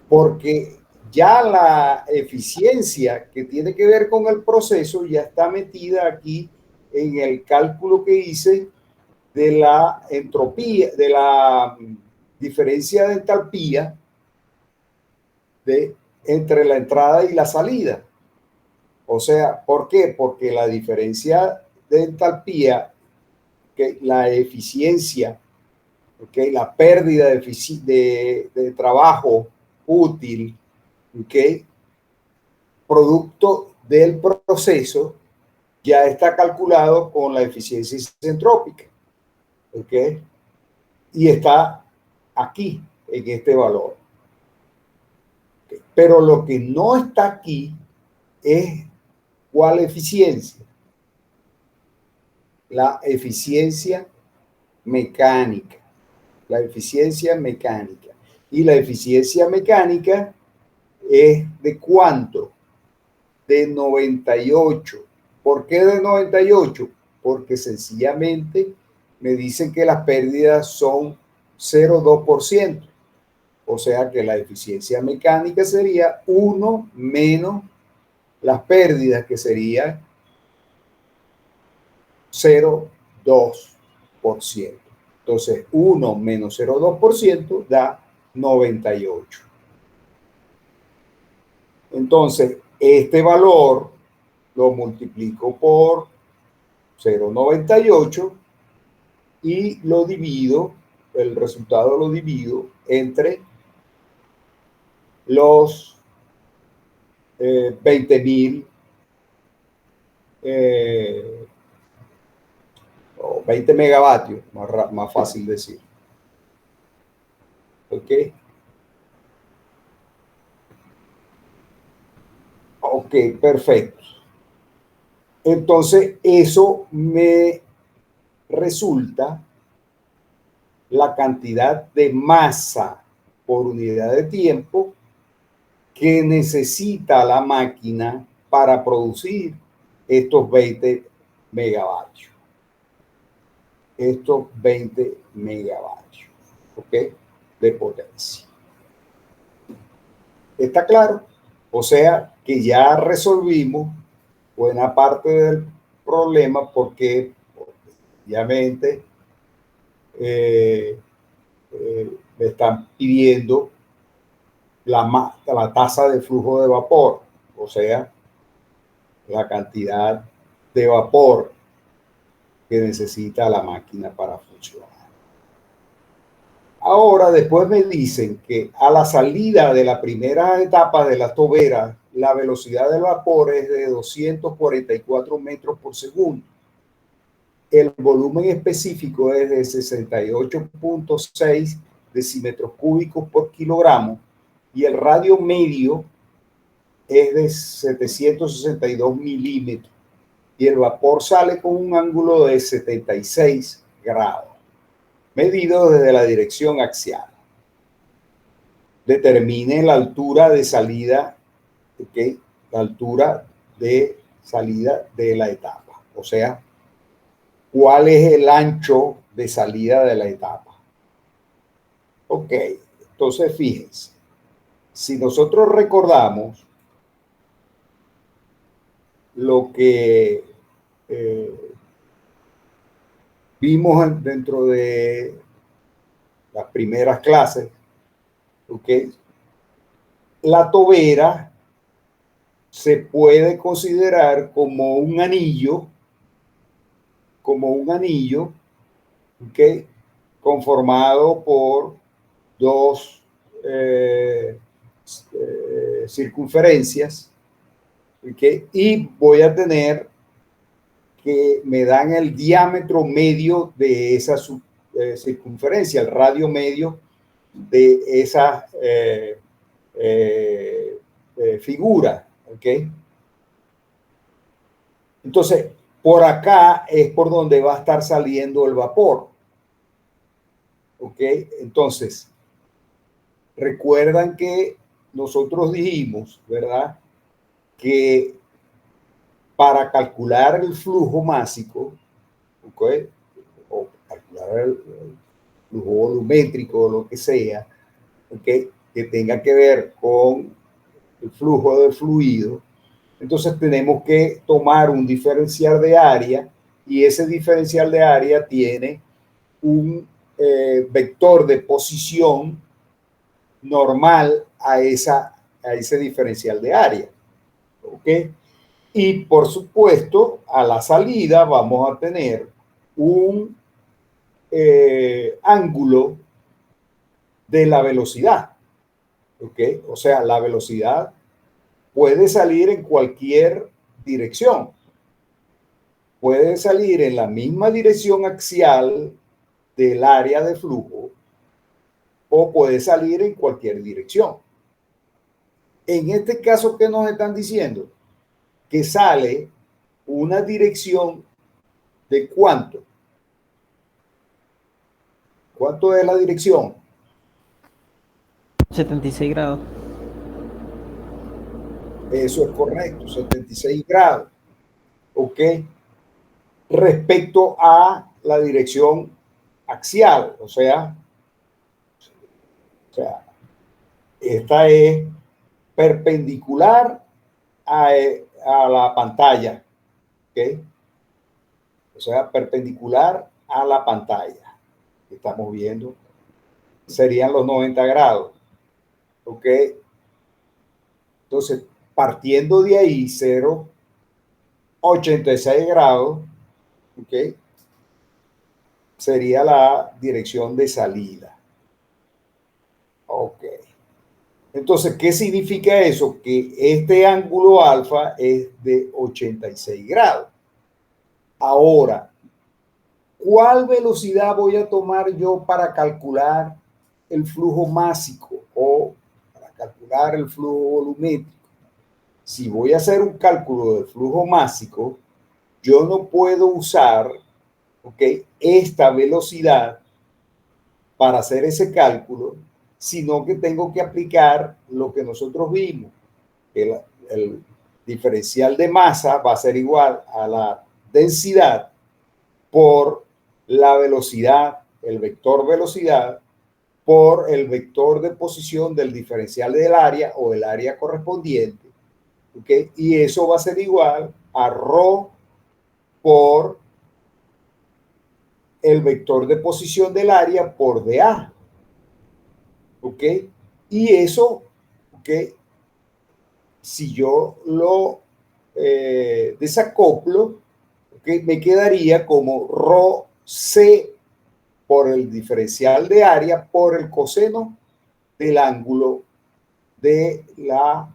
Porque ya la eficiencia que tiene que ver con el proceso ya está metida aquí en el cálculo que hice de la entropía, de la diferencia de entalpía entre la entrada y la salida. O sea, ¿por qué? Porque la diferencia de entalpía, que la eficiencia, ¿okay? La pérdida de trabajo útil, ¿okay? Producto del proceso, ya está calculado con la eficiencia isentrópica. ¿Ok? Y está aquí, en este valor. ¿Okay? Pero lo que no está aquí es ¿cuál eficiencia? La eficiencia mecánica. La eficiencia mecánica. Y la eficiencia mecánica es ¿de cuánto? de 98. ¿Por qué de 98? Porque sencillamente me dicen que las pérdidas son 0,2%. O sea que la eficiencia mecánica sería 1 menos las pérdidas, que sería 0,2%. Entonces, 1 menos 0,2% da 98. Entonces, este valor lo multiplico por 0,98 y lo divido, el resultado lo divido entre los 20.000 o 20 megavatios, más fácil decir. ¿Ok? Ok, perfecto. Entonces, eso me resulta la cantidad de masa por unidad de tiempo que necesita la máquina para producir estos 20 megavatios. Estos 20 megavatios, ¿ok? De potencia. ¿Está claro? O sea que ya resolvimos buena parte del problema porque obviamente me están pidiendo la tasa de flujo de vapor, o sea, la cantidad de vapor que necesita la máquina para funcionar. Ahora, después me dicen que a la salida de la primera etapa de la tobera, la velocidad del vapor es de 244 metros por segundo. El volumen específico es de 68,6 decímetros cúbicos por kilogramo y el radio medio es de 762 milímetros y el vapor sale con un ángulo de 76 grados, medido desde la dirección axial. Determine la altura de salida, ¿okay? La altura de salida de la etapa, o sea, cuál es el ancho de salida de la etapa. Ok, entonces fíjense, si nosotros recordamos lo que vimos dentro de las primeras clases, ¿ok? La tobera se puede considerar como un anillo, ¿ok? Conformado por dos circunferencias, ¿ok? Y voy a tener que me dan el diámetro medio de esa circunferencia, el radio medio de esa figura, ¿ok? Entonces, por acá es por donde va a estar saliendo el vapor, ¿ok? Entonces, recuerdan que nosotros dijimos, ¿verdad? Que para calcular el flujo másico, ¿okay? O calcular el flujo volumétrico o lo que sea, ¿okay? Que tenga que ver con el flujo de fluido, entonces tenemos que tomar un diferencial de área y ese diferencial de área tiene un vector de posición normal a ese diferencial de área. ¿Ok? Y por supuesto, a la salida vamos a tener un ángulo de la velocidad. ¿Ok? O sea, la velocidad puede salir en cualquier dirección. Puede salir en la misma dirección axial del área de flujo o puede salir en cualquier dirección. En este caso, ¿qué nos están diciendo? Que sale una dirección de ¿cuánto? ¿Cuánto es la dirección? 76 grados. Eso es correcto, 76 grados. ¿Ok? Respecto a la dirección axial, o sea, esta es perpendicular a la pantalla, ¿ok? O sea, perpendicular a la pantalla que estamos viendo, serían los 90 grados, ¿ok? Entonces, partiendo de ahí, 0,86 grados, ¿ok? Sería la dirección de salida. Ok. Entonces, ¿qué significa eso? Que este ángulo alfa es de 86 grados. Ahora, ¿cuál velocidad voy a tomar yo para calcular el flujo másico o para calcular el flujo volumétrico? Si voy a hacer un cálculo del flujo másico, yo no puedo usar, ¿ok?, esta velocidad para hacer ese cálculo, sino que tengo que aplicar lo que nosotros vimos. El diferencial de masa va a ser igual a la densidad por la velocidad, el vector velocidad, por el vector de posición del diferencial del área o el área correspondiente. ¿Okay? Y eso va a ser igual a ρ por el vector de posición del área por dA. ¿Ok? Y eso, ¿ok?, si yo lo desacoplo, ¿okay?, me quedaría como ρc por el diferencial de área por el coseno del ángulo de la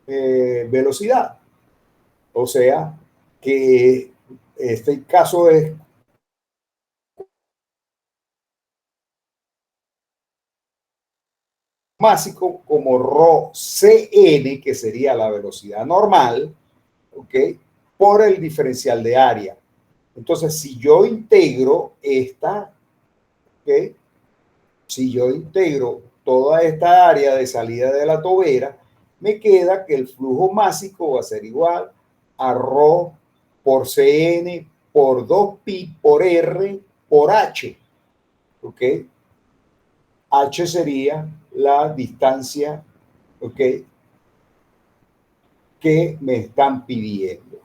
velocidad. O sea, que este caso es másico como ρcn, que sería la velocidad normal, ¿ok?, por el diferencial de área. Entonces, si yo integro esta, ¿ok?, si yo integro toda esta área de salida de la tobera, me queda que el flujo másico va a ser igual a ρ por Cn por 2pi por R por H. ¿Ok? H sería la distancia, ¿ok?, que me están pidiendo.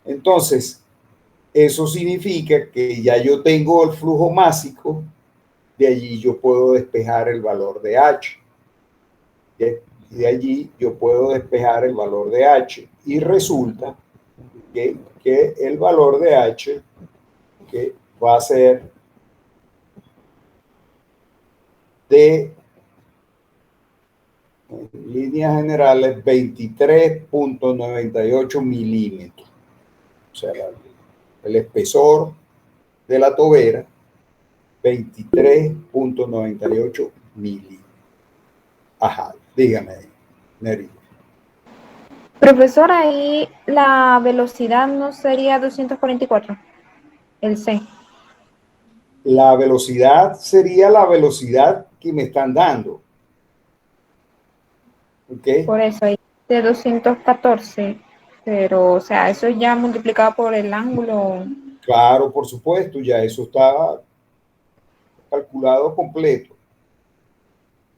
Entonces, eso significa que ya yo tengo el flujo másico, de allí yo puedo despejar el valor de H. De allí yo puedo despejar el valor de H. Y resulta que el valor de H, que va a ser de, en líneas generales, 23.98 milímetros. O sea, el espesor de la tobera, 23.98 milímetros. Ajá, dígame, Neri. Profesor, ahí la velocidad no sería 244, el C. La velocidad sería la velocidad que me están dando. ¿Ok? Por eso ahí de 214, pero o sea, eso ya multiplicado por el ángulo. Claro, por supuesto, ya eso está calculado completo.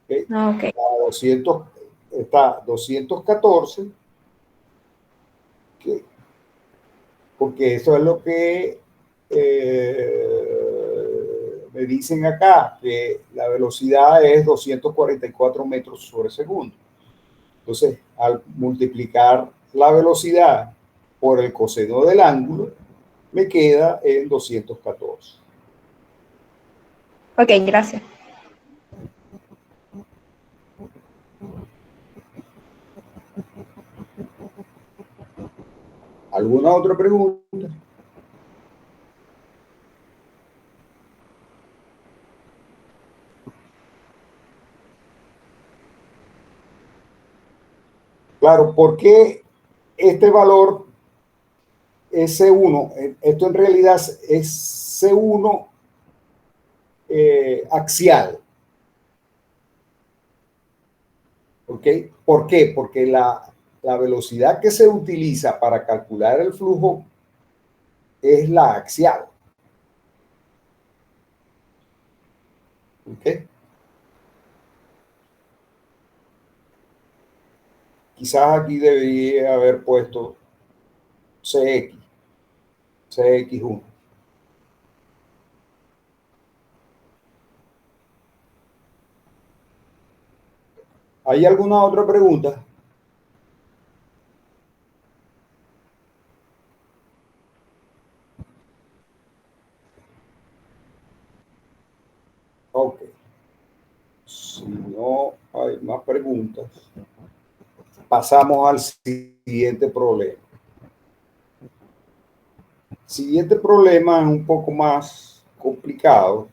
¿Ok? Ok. 200, está 214, ¿okay?, porque eso es lo que me dicen acá, que la velocidad es 244 metros sobre segundo. Entonces, al multiplicar la velocidad por el coseno del ángulo, me queda en 214. Ok, gracias. ¿Alguna otra pregunta? Claro, ¿por qué este valor es C1? Esto en realidad es C1 axial. ¿Ok? ¿Ok? ¿Por qué? Porque la velocidad que se utiliza para calcular el flujo es la axial. ¿Ok? Quizás aquí debería haber puesto CX1. ¿Hay alguna otra pregunta? Ok. Si no hay más preguntas, pasamos al siguiente problema. El siguiente problema es un poco más complicado.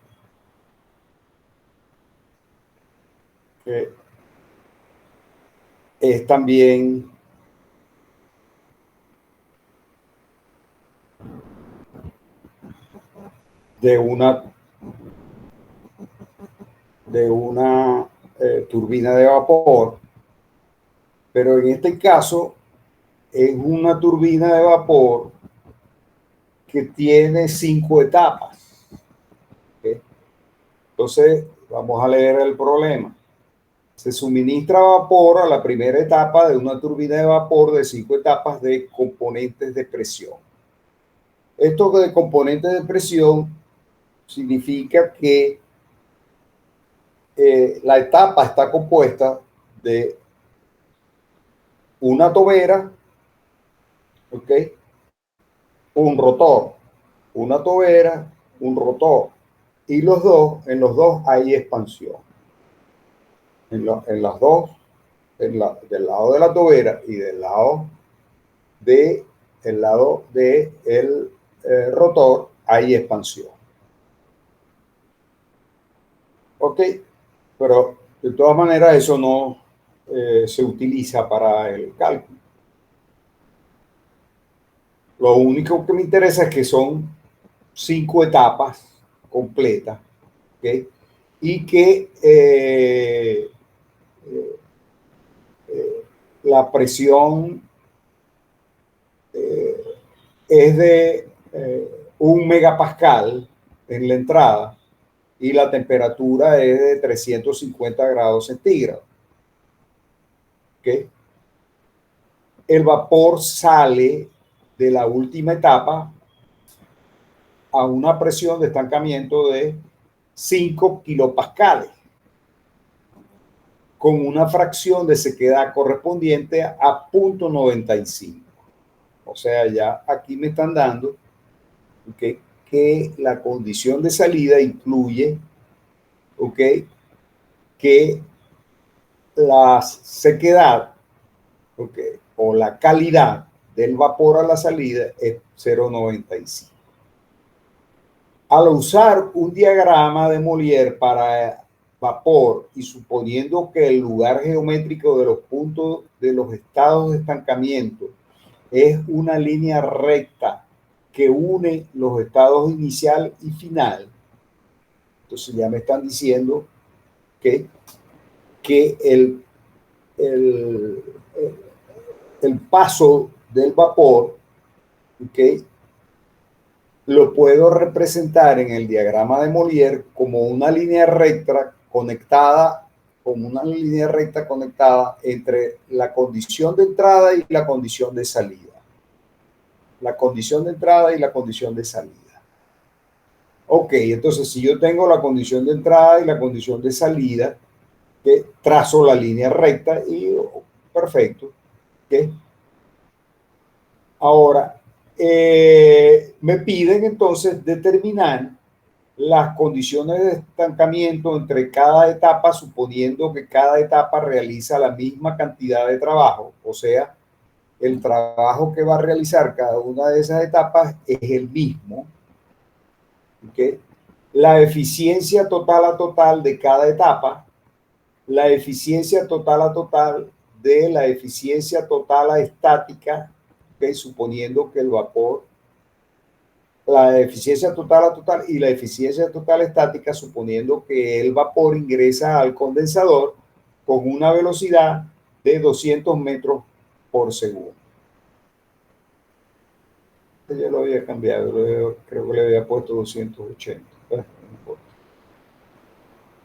Es también de una turbina de vapor, pero en este caso es una turbina de vapor que tiene 5 etapas. ¿Okay? Entonces, vamos a leer el problema. Se suministra vapor a la primera etapa de una turbina de vapor de 5 etapas de componentes de presión. Esto de componentes de presión significa que la etapa está compuesta de una tobera, ¿ok? Un rotor, una tobera, un rotor. Y en los dos hay expansión. En las dos, del lado de la tobera y del lado de el rotor, hay expansión. ¿Ok? Pero de todas maneras eso no se utiliza para el cálculo. Lo único que me interesa es que son 5 etapas completas, ¿okay? Y que la presión es de 1 megapascal en la entrada y la temperatura es de 350 grados centígrados. ¿Okay? El vapor sale de la última etapa a una presión de estancamiento de 5 kilopascales, con una fracción de sequedad correspondiente a 0.95. O sea, ya aquí me están dando que la condición de salida incluye que la sequedad o la calidad del vapor a la salida es 0.95. Al usar un diagrama de Molière para vapor y suponiendo que el lugar geométrico de los puntos de los estados de estancamiento es una línea recta que une los estados inicial y final, entonces ya me están diciendo que el paso del vapor, lo puedo representar en el diagrama de Molière como una línea recta conectada entre la condición de entrada y la condición de salida. La condición de entrada y la condición de salida. Ok, entonces si yo tengo la condición de entrada y la condición de salida, trazo la línea recta y perfecto. Ahora, me piden entonces determinar las condiciones de estancamiento entre cada etapa, suponiendo que cada etapa realiza la misma cantidad de trabajo, o sea, el trabajo que va a realizar cada una de esas etapas es el mismo. ¿Okay? La eficiencia total a total de cada etapa, la eficiencia total a total de la eficiencia total a estática, ¿okay? Suponiendo que el vapor, la eficiencia total a total y la eficiencia total estática, suponiendo que el vapor ingresa al condensador con una velocidad de 200 metros por segundo. Ya lo había cambiado, creo que le había puesto 280.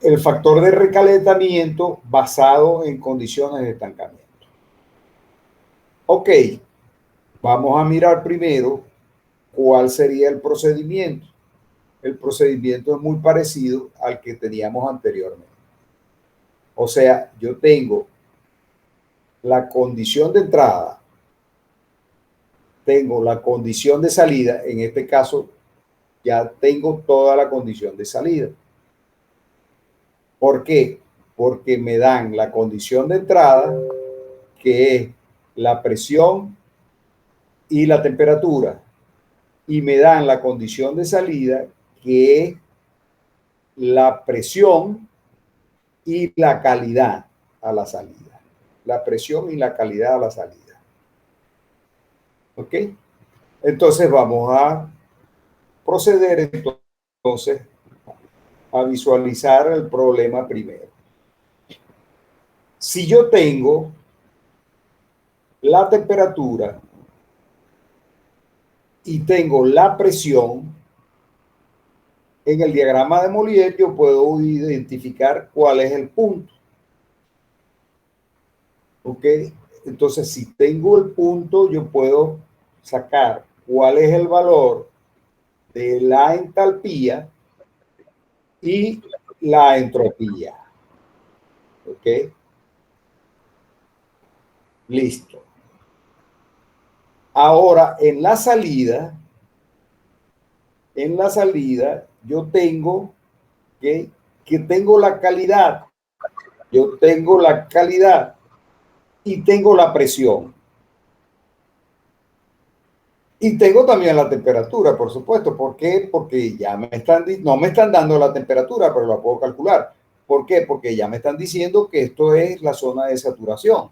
El factor de recalentamiento basado en condiciones de estancamiento. Ok, vamos a mirar primero cuál sería el procedimiento. El procedimiento es muy parecido al que teníamos anteriormente. O sea, yo tengo la condición de entrada, tengo la condición de salida, en este caso ya tengo toda la condición de salida. ¿Por qué? Porque me dan la condición de entrada, que es la presión y la temperatura, y me dan la condición de salida, que es la presión y la calidad a la salida. La presión y la calidad a la salida. ¿Ok? Entonces vamos a proceder entonces a visualizar el problema primero. Si yo tengo la temperatura y tengo la presión, en el diagrama de Molière yo puedo identificar cuál es el punto. ¿Ok? Entonces, si tengo el punto, yo puedo sacar cuál es el valor de la entalpía y la entropía. ¿Ok? Listo. Ahora, en la salida yo tengo que tengo la calidad. Yo tengo la calidad y tengo la presión. Y tengo también la temperatura, por supuesto. ¿Por qué? Porque ya no me están dando la temperatura, pero la puedo calcular. ¿Por qué? Porque ya me están diciendo que esto es la zona de saturación.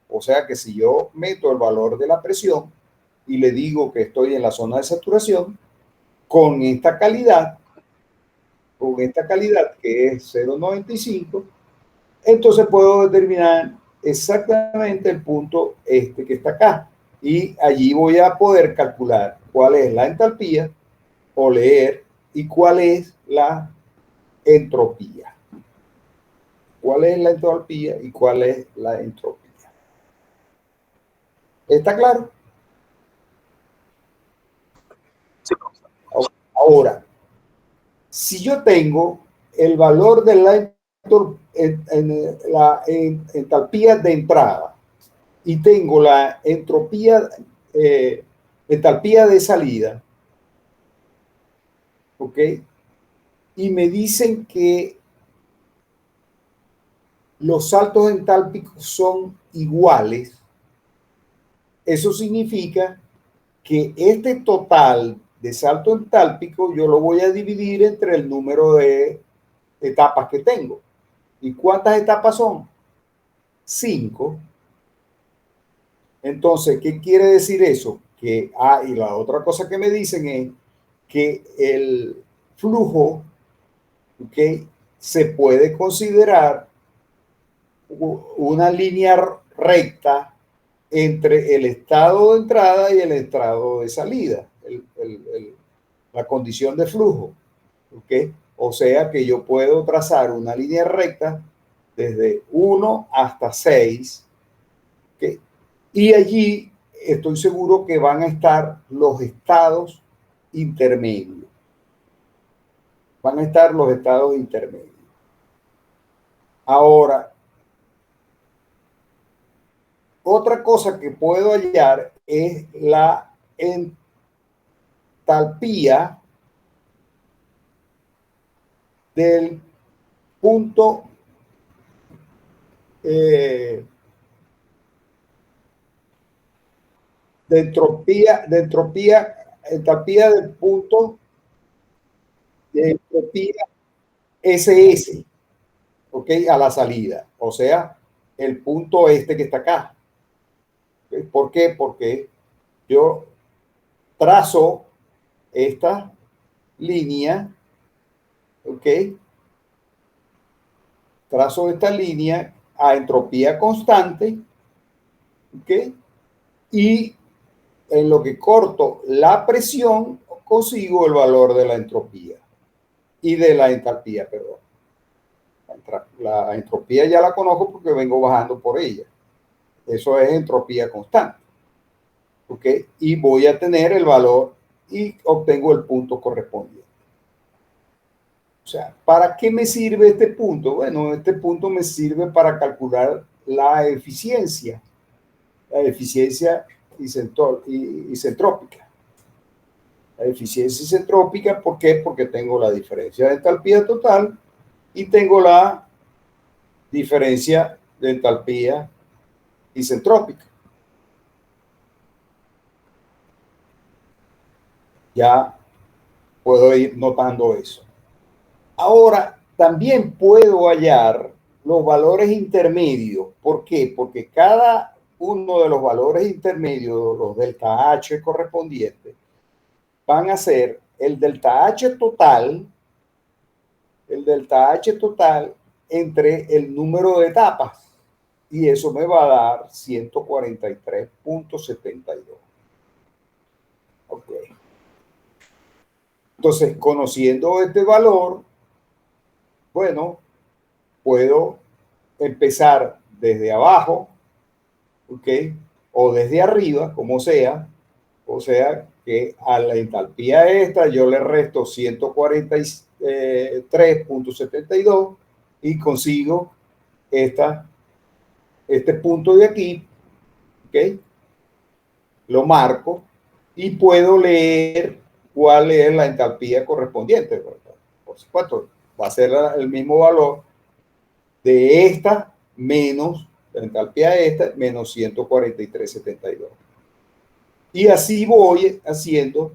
O sea que si yo meto el valor de la presión y le digo que estoy en la zona de saturación, con esta calidad que es 0,95, entonces puedo determinar exactamente el punto este que está acá. Y allí voy a poder calcular cuál es la entalpía o leer y cuál es la entropía. ¿Cuál es la entalpía y cuál es la entropía? ¿Está claro? Ahora, si yo tengo el valor de la entalpía de entrada y tengo la entropía, entalpía de salida, ¿ok? Y me dicen que los saltos entálpicos son iguales, eso significa que este total de salto entálpico yo lo voy a dividir entre el número de etapas que tengo. ¿Y cuántas etapas son? 5. Entonces, ¿qué quiere decir eso? Que, y la otra cosa que me dicen es que el flujo, ¿okay?, se puede considerar una línea recta entre el estado de entrada y el estado de salida, la condición de flujo. ¿Okay? O sea que yo puedo trazar una línea recta desde 1 hasta 6. ¿Okay? Y allí estoy seguro que van a estar los estados intermedios. Van a estar los estados intermedios. Ahora, otra cosa que puedo hallar es la entalpía del punto entalpía del punto de entropía SS, ¿ok? A la salida, o sea, el punto este que está acá. ¿Okay? ¿Por qué? Porque yo trazo esta línea, ¿ok? Trazo esta línea a entropía constante, ¿ok? Y en lo que corto la presión, consigo el valor de la entropía y de la entalpía, perdón. La entropía ya la conozco porque vengo bajando por ella. Eso es entropía constante. ¿Ok? Y voy a tener el valor y obtengo el punto correspondiente. O sea, ¿para qué me sirve este punto? Bueno, este punto me sirve para calcular la eficiencia isentrópica. La eficiencia isentrópica, ¿por qué? Porque tengo la diferencia de entalpía total y tengo la diferencia de entalpía isentrópica. Ya puedo ir notando eso. Ahora, también puedo hallar los valores intermedios. ¿Por qué? Porque cada uno de los valores intermedios, los delta H correspondientes, van a ser el delta H total entre el número de etapas. Y eso me va a dar 143.72. Ok. Entonces, conociendo este valor, bueno, puedo empezar desde abajo, ¿ok? O desde arriba, como sea. O sea, que a la entalpía esta yo le resto 143.72 y consigo este punto de aquí, ¿ok? Lo marco y puedo leer cuál es la entalpía correspondiente. Por supuesto, va a ser el mismo valor de esta menos la entalpía de esta menos 143.72. Y así voy haciendo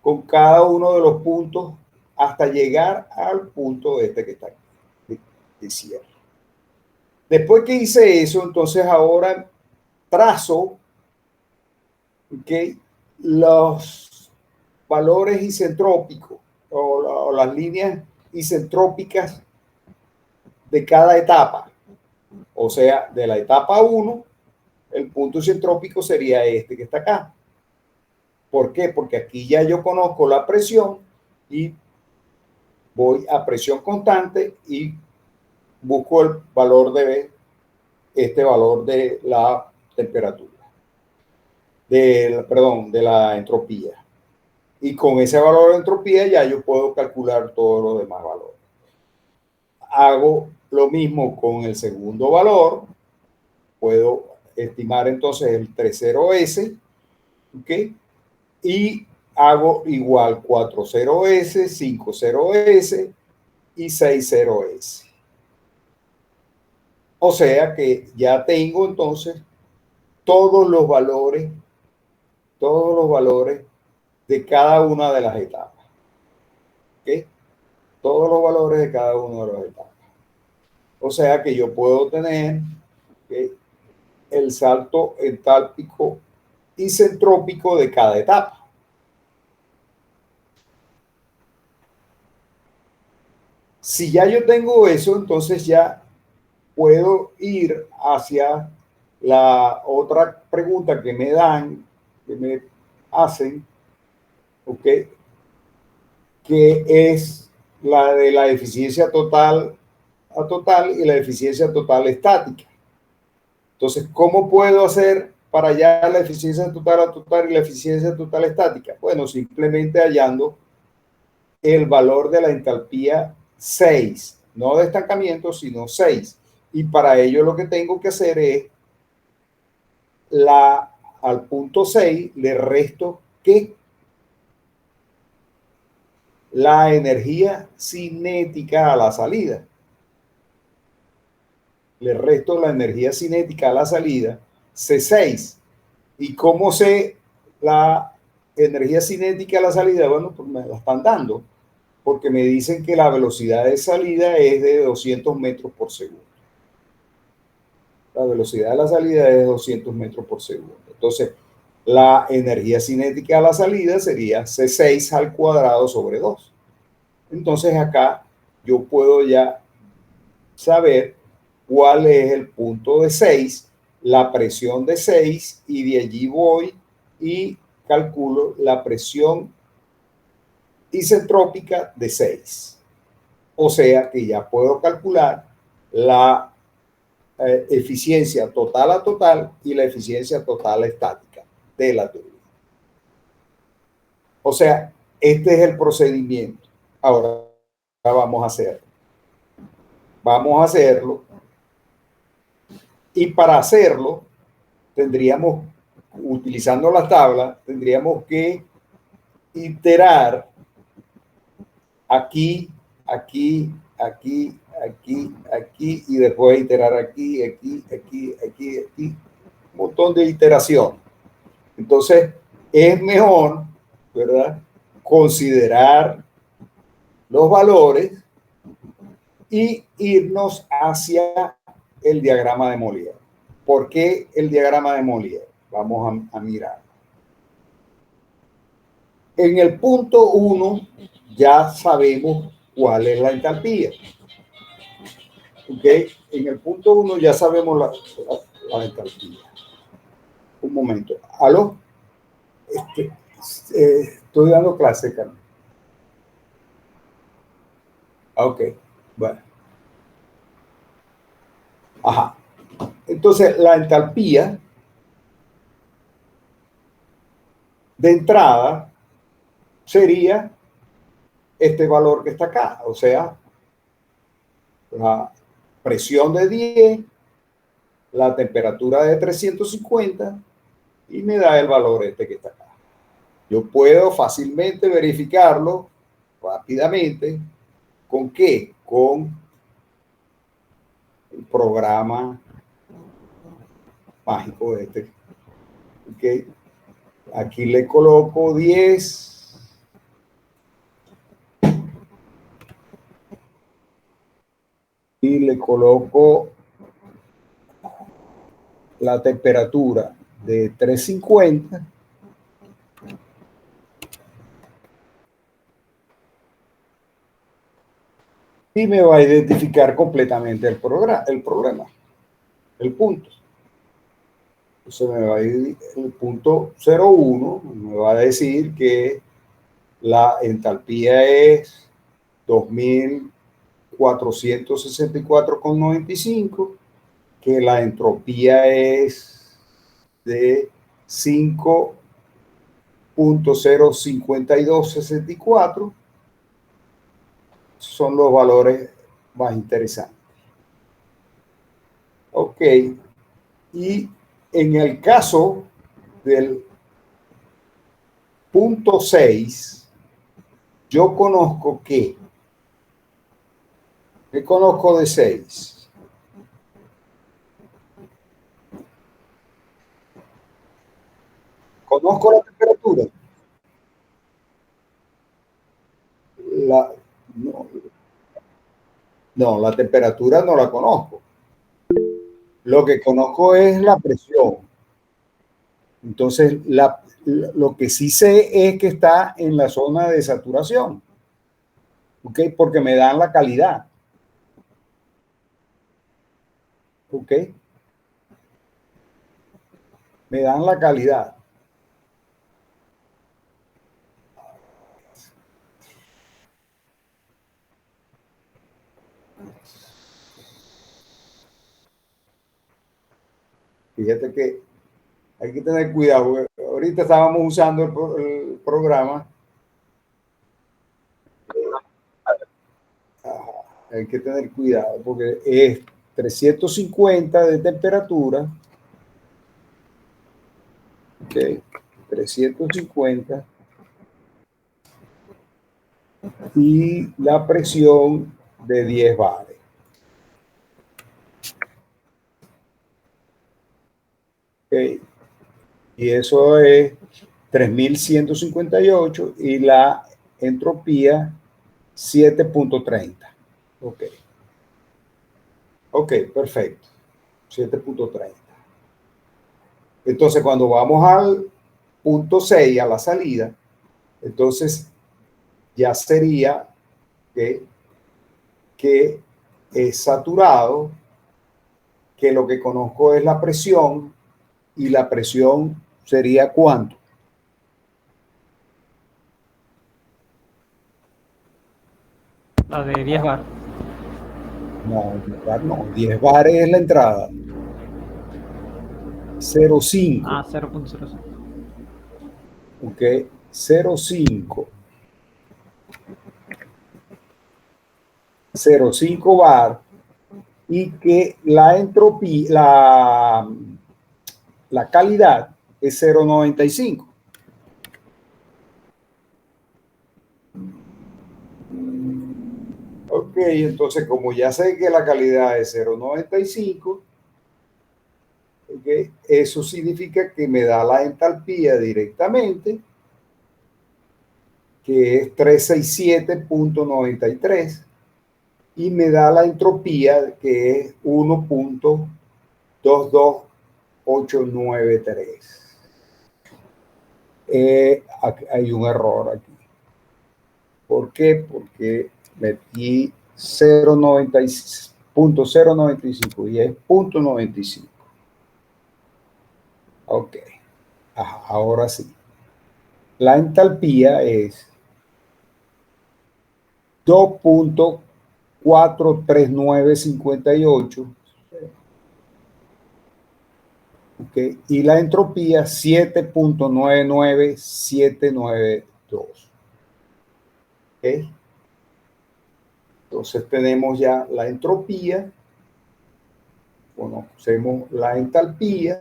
con cada uno de los puntos hasta llegar al punto este que está aquí, de cierre. Después que hice eso, entonces ahora trazo, ¿okay?, los valores isentrópicos o las líneas isentrópicas de cada etapa. O sea, de la etapa 1, el punto isentrópico sería este que está acá. ¿Por qué? Porque aquí ya yo conozco la presión y voy a presión constante y busco el valor de este valor de la temperatura, de la entropía. Y con ese valor de entropía ya yo puedo calcular todos los demás valores. Hago lo mismo con el segundo valor. Puedo estimar entonces el 30S, ¿ok? Y hago igual 40S, 50S y 60S. O sea que ya tengo entonces todos los valores de cada una de las etapas. ¿Ok? Todos los valores de cada una de las etapas. O sea que yo puedo tener, ¿okay?, el salto entálpico isentrópico de cada etapa. Si ya yo tengo eso, entonces ya puedo ir hacia la otra pregunta que me hacen, ¿ok?, que es la de la eficiencia total a total y la eficiencia total estática. Entonces, ¿cómo puedo hacer para hallar la eficiencia total a total y la eficiencia total estática? Bueno, simplemente hallando el valor de la entalpía 6, no de estancamiento, sino 6. Y para ello lo que tengo que hacer es al punto 6 le resto ¿qué? La energía cinética a la salida. Le resto la energía cinética a la salida, C6. ¿Y cómo sé la energía cinética a la salida? Bueno, pues me la están dando, porque me dicen que la velocidad de salida es de 200 metros por segundo. La velocidad de la salida es de 200 metros por segundo. Entonces, la energía cinética a la salida sería C6 al cuadrado sobre 2. Entonces, acá yo puedo ya saber cuál es el punto de 6, la presión de 6, y de allí voy y calculo la presión isentrópica de 6. O sea que ya puedo calcular la eficiencia total a total y la eficiencia total estática de la turbina. O sea, este es el procedimiento. Ahora vamos a hacerlo. Vamos a hacerlo. Y para hacerlo, tendríamos, utilizando la tabla, tendríamos que iterar aquí, aquí, aquí, aquí, aquí, y después iterar aquí, aquí, aquí, aquí, aquí. Un montón de iteración. Entonces, es mejor, ¿verdad?, considerar los valores y irnos hacia el diagrama de Molière. ¿Por qué el diagrama de Molière? Vamos a mirar. En el punto 1 ya sabemos cuál es la entalpía. ¿Ok? En el punto 1 ya sabemos la entalpía. Un momento. ¿Aló? Estoy dando clase, Carmen. Ok, bueno. Ajá. Entonces, la entalpía de entrada sería este valor que está acá, o sea, la presión de 10, la temperatura de 350 y me da el valor este que está acá. Yo puedo fácilmente verificarlo rápidamente. ¿Con qué? Con el programa mágico este. ¿Okay? Aquí le coloco 10. Y le coloco la temperatura de 350. Y me va a identificar completamente el problema, el punto. Entonces me va a ir el punto 01, me va a decir que la entalpía es 2464,95, que la entropía es de 5.05264. Son los valores más interesantes. Ok. Y en el caso del punto 6, yo conozco que, ¿qué conozco de 6? Conozco la temperatura. No, la temperatura no la conozco. Lo que conozco es la presión. Entonces, lo que sí sé es que está en la zona de saturación. ¿Ok? Porque me dan la calidad. ¿Ok? Me dan la calidad. Fíjate que hay que tener cuidado. Ahorita estábamos usando el programa. Hay que tener cuidado porque es 350 de temperatura. Ok, 350. Y la presión de 10 bares. Ok. Y eso es 3158 y la entropía 7.30. Ok. Ok, perfecto. 7.30. Entonces, cuando vamos al punto 6, a la salida, entonces ya sería que es saturado, que lo que conozco es la presión, y la presión sería ¿cuánto? La de 10 bar. No, 10 bar es la entrada. 0,5. Ah, 0.05. Ok, 0,5. 0,5 bar, y que la entropía, la calidad es 0,95. Ok, entonces como ya sé que la calidad es 0,95, okay, eso significa que me da la entalpía directamente, que es 367.93, y me da la entropía, que es 1.22893. Hay un error aquí. ¿Por qué? Porque metí 0.95 y es 0.95. Ok. Ajá, ahora sí. La entalpía es 2.43958. Okay. Y la entropía 7.99792. Okay. Entonces tenemos ya la entropía, conocemos la entalpía,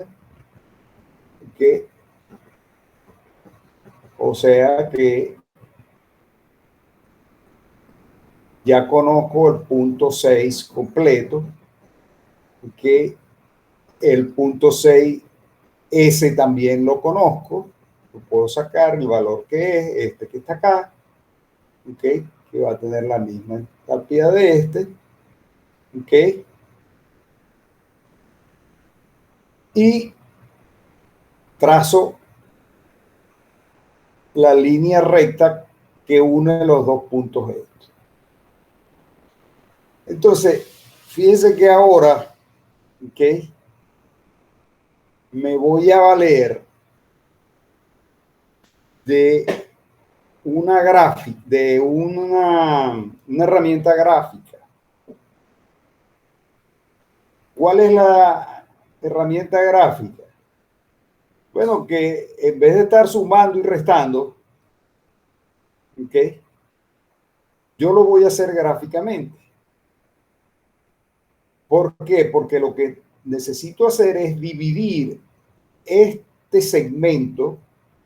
okay. O sea que ya conozco el punto 6 completo, que el punto 6, ese también lo conozco, lo puedo sacar el valor que es este que está acá, okay, que va a tener la misma entalpía de este, okay, y trazo la línea recta que une los dos puntos estos. Entonces, fíjense que ahora, okay, me voy a valer de una gráfica, de una herramienta gráfica. ¿Cuál es la herramienta gráfica? Bueno, que en vez de estar sumando y restando, ¿okay?, yo lo voy a hacer gráficamente. ¿Por qué? Porque lo que necesito hacer es dividir este segmento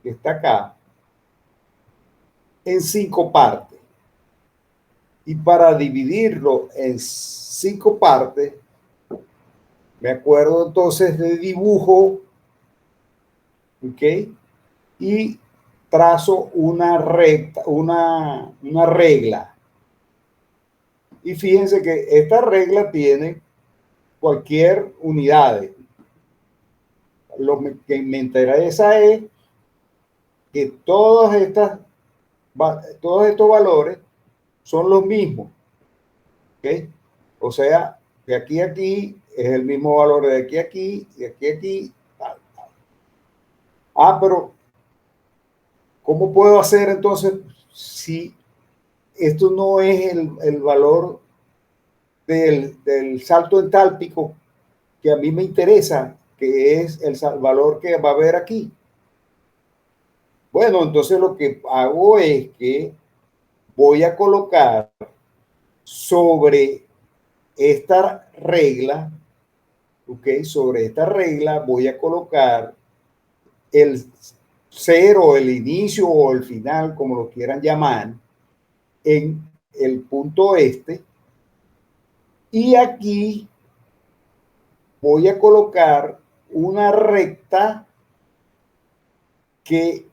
que está acá en 5 partes. Y para dividirlo en 5 partes, me acuerdo entonces de dibujo, ¿ok? Y trazo una recta, una regla. Y fíjense que esta regla tiene cualquier unidad. Lo que me interesa es que todos estos valores son los mismos. ¿Ok? O sea, de aquí a aquí es el mismo valor de aquí a aquí, de aquí a aquí, tal, tal. Ah, pero ¿cómo puedo hacer entonces si esto no es el valor del salto entálpico que a mí me interesa, que es el valor que va a haber aquí? Bueno, entonces lo que hago es que voy a colocar sobre esta regla, ¿ok? Sobre esta regla voy a colocar el cero, el inicio o el final, como lo quieran llamar, en el punto este. Y aquí voy a colocar una recta que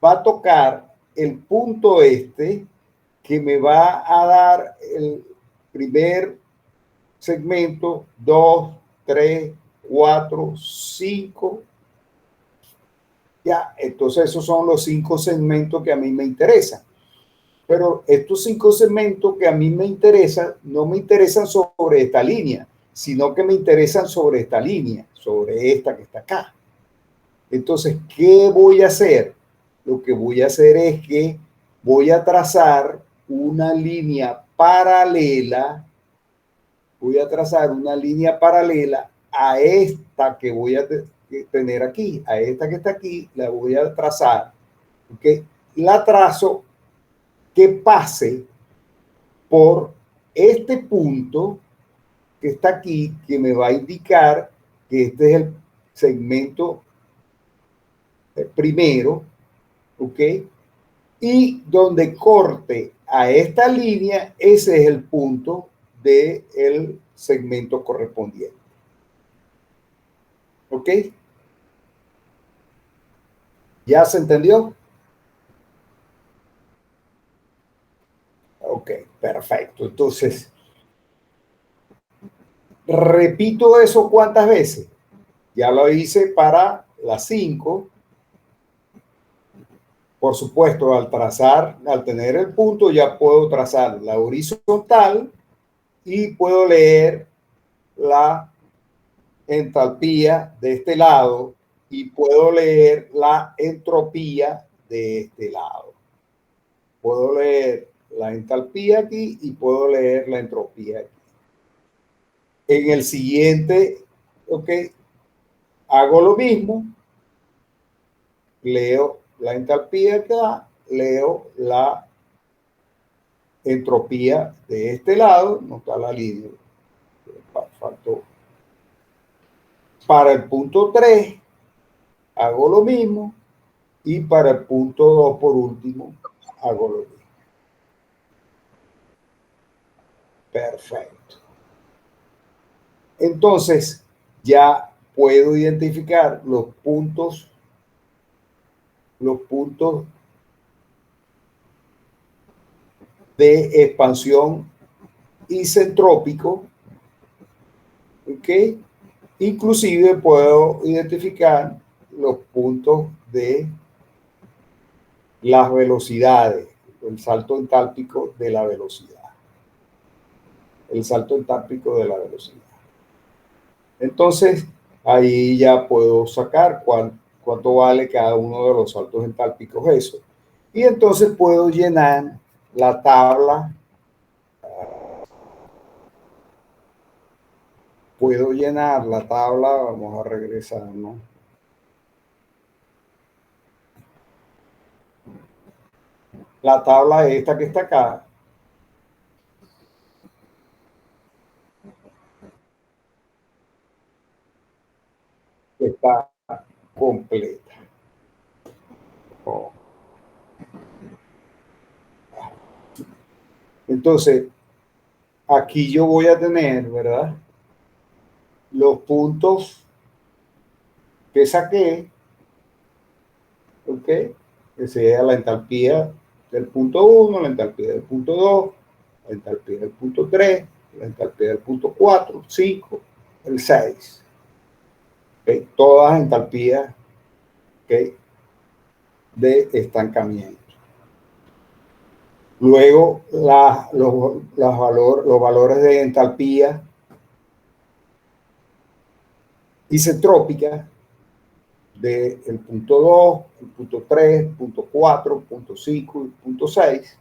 va a tocar el punto este, que me va a dar el primer segmento, 2, 3, 4, 5. Ya, entonces esos son los 5 segmentos que a mí me interesan. Pero estos 5 segmentos que a mí me interesan, no me interesan sobre esta línea, sino que me interesan sobre esta línea, sobre esta que está acá. Entonces, ¿qué voy a hacer? Lo que voy a hacer es que voy a trazar una línea paralela, a esta que voy a tener aquí, a esta que está aquí, la voy a trazar, ¿ok? La trazo que pase por este punto que está aquí, que me va a indicar que este es el segmento primero, ¿ok? Y donde corte a esta línea, ese es el punto del segmento correspondiente. ¿Ok? ¿Ya se entendió? Ok, perfecto. Entonces, repito eso cuántas veces. Ya lo hice para las 5. Por supuesto, al tener el punto, ya puedo trazar la horizontal y puedo leer la entalpía de este lado y puedo leer la entropía de este lado. Puedo leer la entalpía aquí y puedo leer la entropía aquí. En el siguiente, ok, hago lo mismo. Leo la entalpía acá, leo la entropía de este lado, no está la línea, faltó. Para el punto 3, hago lo mismo. Y para el punto 2, por último, hago lo mismo. Perfecto. Entonces, ya puedo identificar los puntos de expansión isentrópico, ¿ok? Inclusive puedo identificar los puntos de las velocidades, el salto entálpico de la velocidad. El salto entálpico de la velocidad. Entonces, ahí ya puedo sacar cuánto vale cada uno de los saltos entálpicos eso. Y entonces puedo llenar la tabla. Puedo llenar la tabla, vamos a regresar, ¿no? La tabla esta que está acá. Está completa. Oh. Entonces, aquí yo voy a tener, ¿verdad? Los puntos que saqué, ¿ok? Que sea la entalpía del punto 1, la entalpía del punto 2, la entalpía del punto 3, la entalpía del punto 4, 5, el 6. ¿Okay? Todas entalpías, ¿okay?, de estancamiento. Luego, los valores de entalpía isentrópica del punto 2, el punto 3, punto 4, punto 5 y punto 6.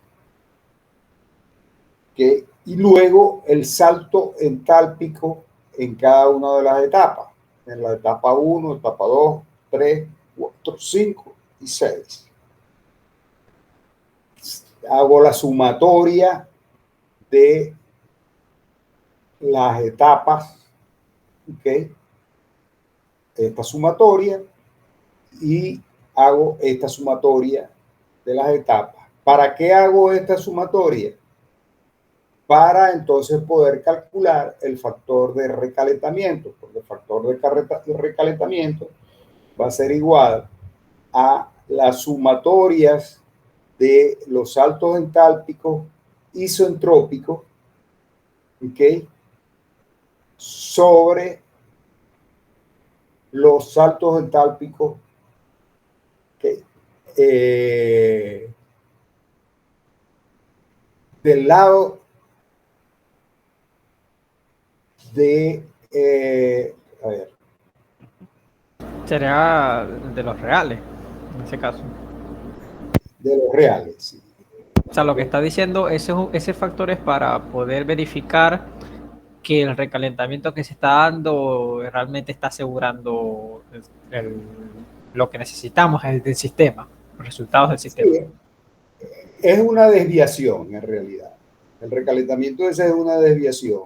¿Okay? Y luego el salto entálpico en cada una de las etapas. En la etapa 1, etapa 2, 3, 4, 5 y 6. Hago la sumatoria de las etapas, ¿ok? Esta sumatoria, y hago esta sumatoria de las etapas. ¿Para qué hago esta sumatoria? Para entonces poder calcular el factor de recalentamiento, porque el factor de recalentamiento va a ser igual a las sumatorias de los saltos entálpicos isoentrópicos, ¿ok?, sobre los saltos entálpicos, ¿okay?, del lado de, a ver, Sería de los reales, en ese caso. de los reales. Sí. O sea, lo que está diciendo, ese factor es para poder verificar que el recalentamiento que se está dando realmente está asegurando lo que necesitamos del sistema, los resultados del sistema. Sí, es una desviación en realidad. El recalentamiento ese es una desviación.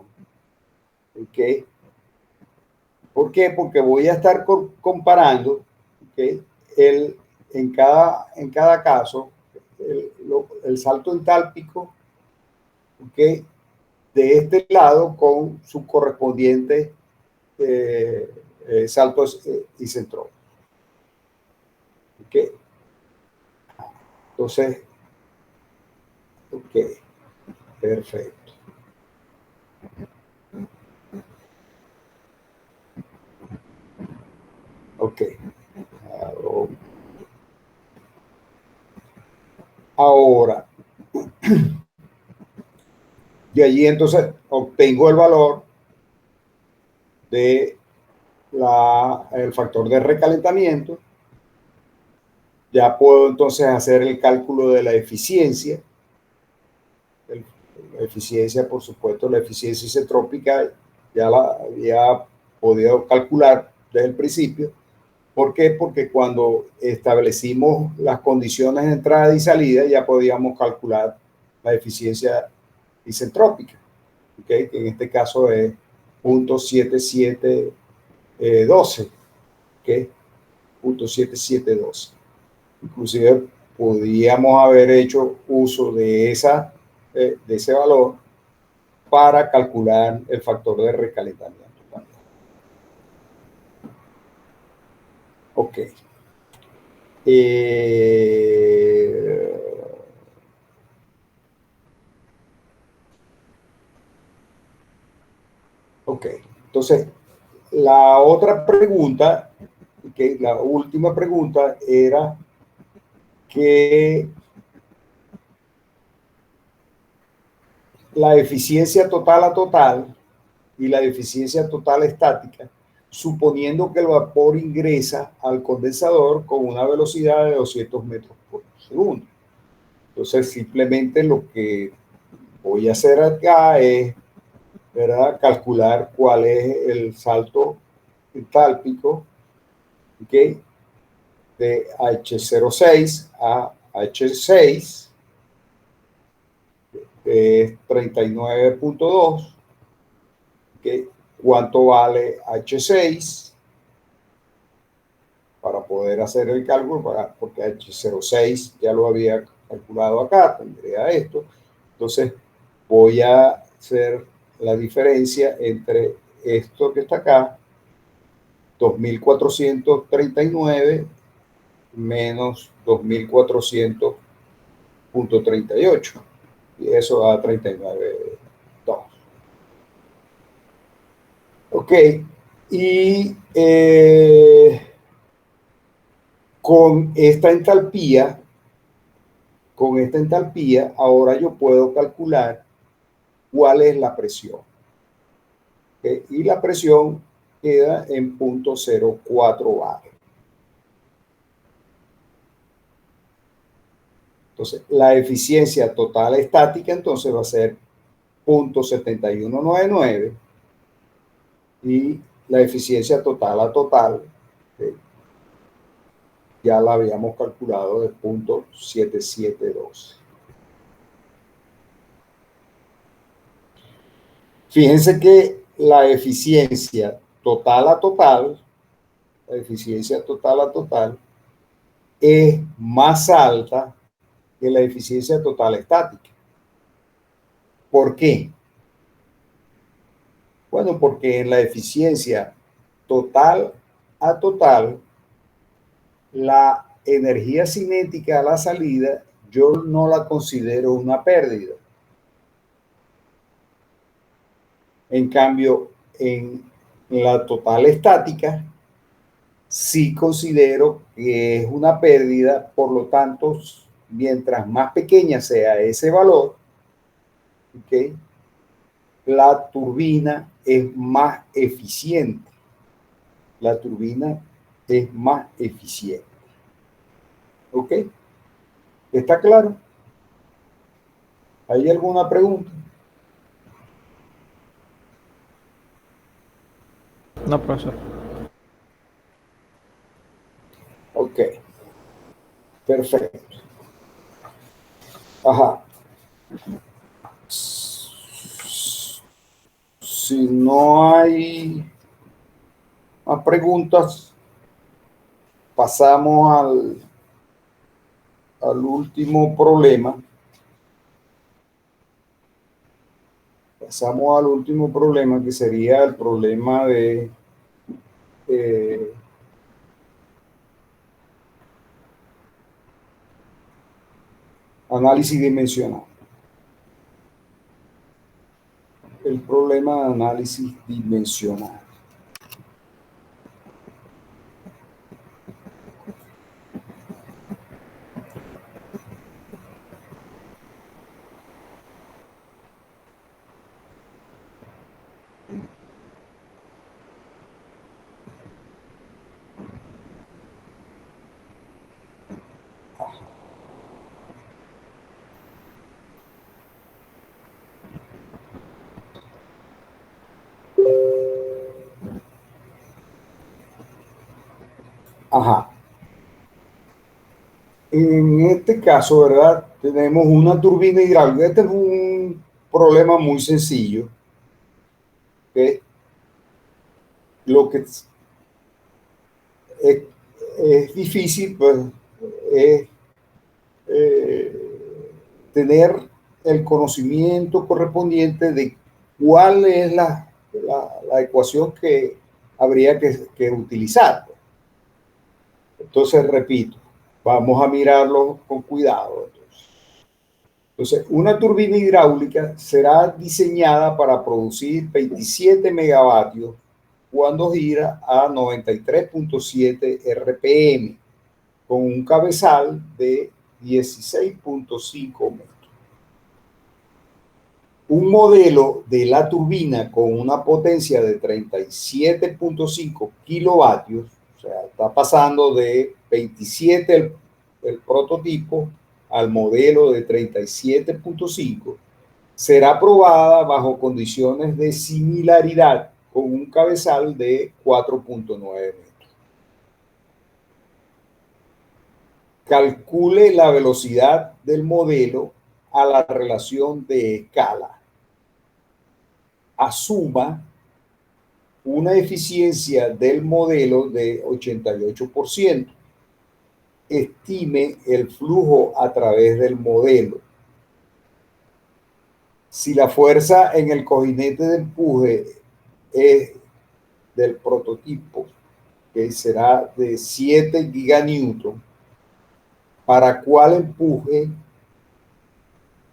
¿Ok? ¿Por qué? Porque voy a estar comparando, ¿okay? En cada caso el salto entálpico, ¿okay? De este lado con su correspondiente salto isentrópico. ¿Okay? Entonces, ok, perfecto. Ok. Ahora, de allí entonces obtengo el valor de el factor de recalentamiento. Ya puedo entonces hacer el cálculo de la eficiencia. La eficiencia, por supuesto, la eficiencia isentrópica ya la había podido calcular desde el principio. ¿Por qué? Porque cuando establecimos las condiciones de entrada y salida ya podíamos calcular la eficiencia isentrópica, ¿okay? Que en este caso es 0.7712, ¿okay? 0.7712. Inclusive podíamos haber hecho uso de ese valor para calcular el factor de recalentamiento. Ok. Ok. Entonces, la otra pregunta, la última pregunta era que la eficiencia total a total y la eficiencia total estática, suponiendo que el vapor ingresa al condensador con una velocidad de 200 metros por segundo. Entonces, simplemente lo que voy a hacer acá es, ¿verdad?, calcular cuál es el salto entálpico, ¿okay?, de H06 a H6, es 39.2. ¿Okay? ¿Cuánto vale H6? Para poder hacer el cálculo, porque H06 ya lo había calculado acá, tendría esto. Entonces voy a hacer la diferencia entre esto que está acá, 2439 menos 2400.38, y eso da 39.2. Ok, y con esta entalpía, ahora yo puedo calcular cuál es la presión. ¿Okay? Y la presión queda en 0.04 bar. Entonces, la eficiencia total estática entonces va a ser 0.7199 y la eficiencia total a total, ¿okay?, ya la habíamos calculado de 0.7712. Fíjense que la eficiencia total a total, es más alta que la eficiencia total estática. ¿Por qué? Bueno, porque en la eficiencia total a total, la energía cinética a la salida yo no la considero una pérdida. En cambio, en la total estática, sí considero que es una pérdida, por lo tanto, mientras más pequeña sea ese valor, ¿ok? La turbina es más eficiente. La turbina es más eficiente. ¿Ok? ¿Está claro? ¿Hay alguna pregunta? No, profesor. Ok. Perfecto. Ajá. Si no hay más preguntas, pasamos al último problema. Pasamos al último problema, que sería el problema de análisis dimensional. El problema de análisis dimensional. Ajá. En este caso, ¿verdad? Tenemos una turbina hidráulica. Este es un problema muy sencillo. ¿Ok? Lo que es difícil, pues, es tener el conocimiento correspondiente de cuál es la ecuación que habría que utilizar. Entonces, repito, vamos a mirarlo con cuidado. Entonces, una turbina hidráulica será diseñada para producir 27 megavatios cuando gira a 93.7 RPM con un cabezal de 16.5 metros. Un modelo de la turbina con una potencia de 37.5 kilovatios, o sea, está pasando de 27 el prototipo al modelo de 37.5, será probada bajo condiciones de similaridad con un cabezal de 4.9 metros. Calcule la velocidad del modelo a la relación de escala. Asuma una eficiencia del modelo de 88%. Estime el flujo a través del modelo. Si la fuerza en el cojinete de empuje es del prototipo, que será de 7 giganewton, ¿para cuál empuje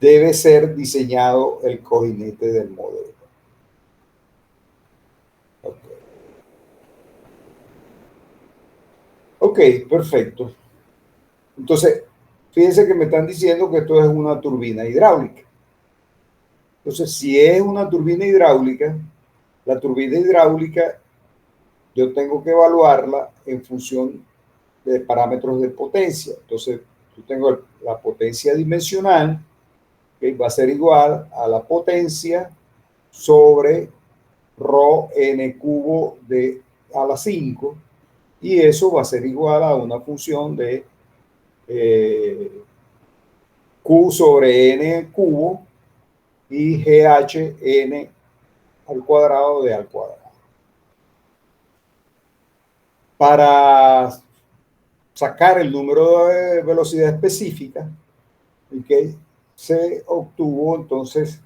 debe ser diseñado el cojinete del modelo? Ok, perfecto. Entonces, fíjense que me están diciendo que esto es una turbina hidráulica. Entonces, si es una turbina hidráulica, la turbina hidráulica yo tengo que evaluarla en función de parámetros de potencia. Entonces, yo tengo la potencia dimensional, que va a ser igual a la potencia sobre rho n cubo a la 5, y eso va a ser igual a una función de Q sobre n cubo y GH n al cuadrado de al cuadrado. Para sacar el número de velocidad específica, ¿okay?, se obtuvo entonces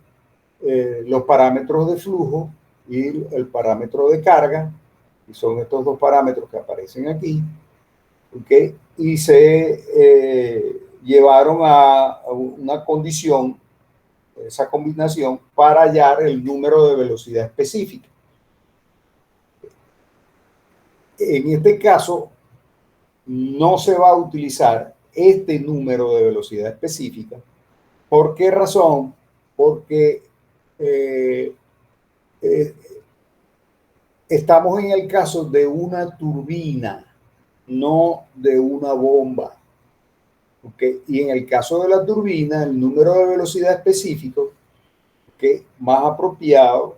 los parámetros de flujo y el parámetro de carga, y son estos dos parámetros que aparecen aquí, ¿okay?, y se llevaron a una condición, esa combinación, para hallar el número de velocidad específica. En este caso, no se va a utilizar este número de velocidad específica. ¿Por qué razón? porque eh, eh, estamos en el caso de una turbina, no de una bomba. ¿Okay? Y en el caso de la turbina, el número de velocidad específico, ¿okay?, más apropiado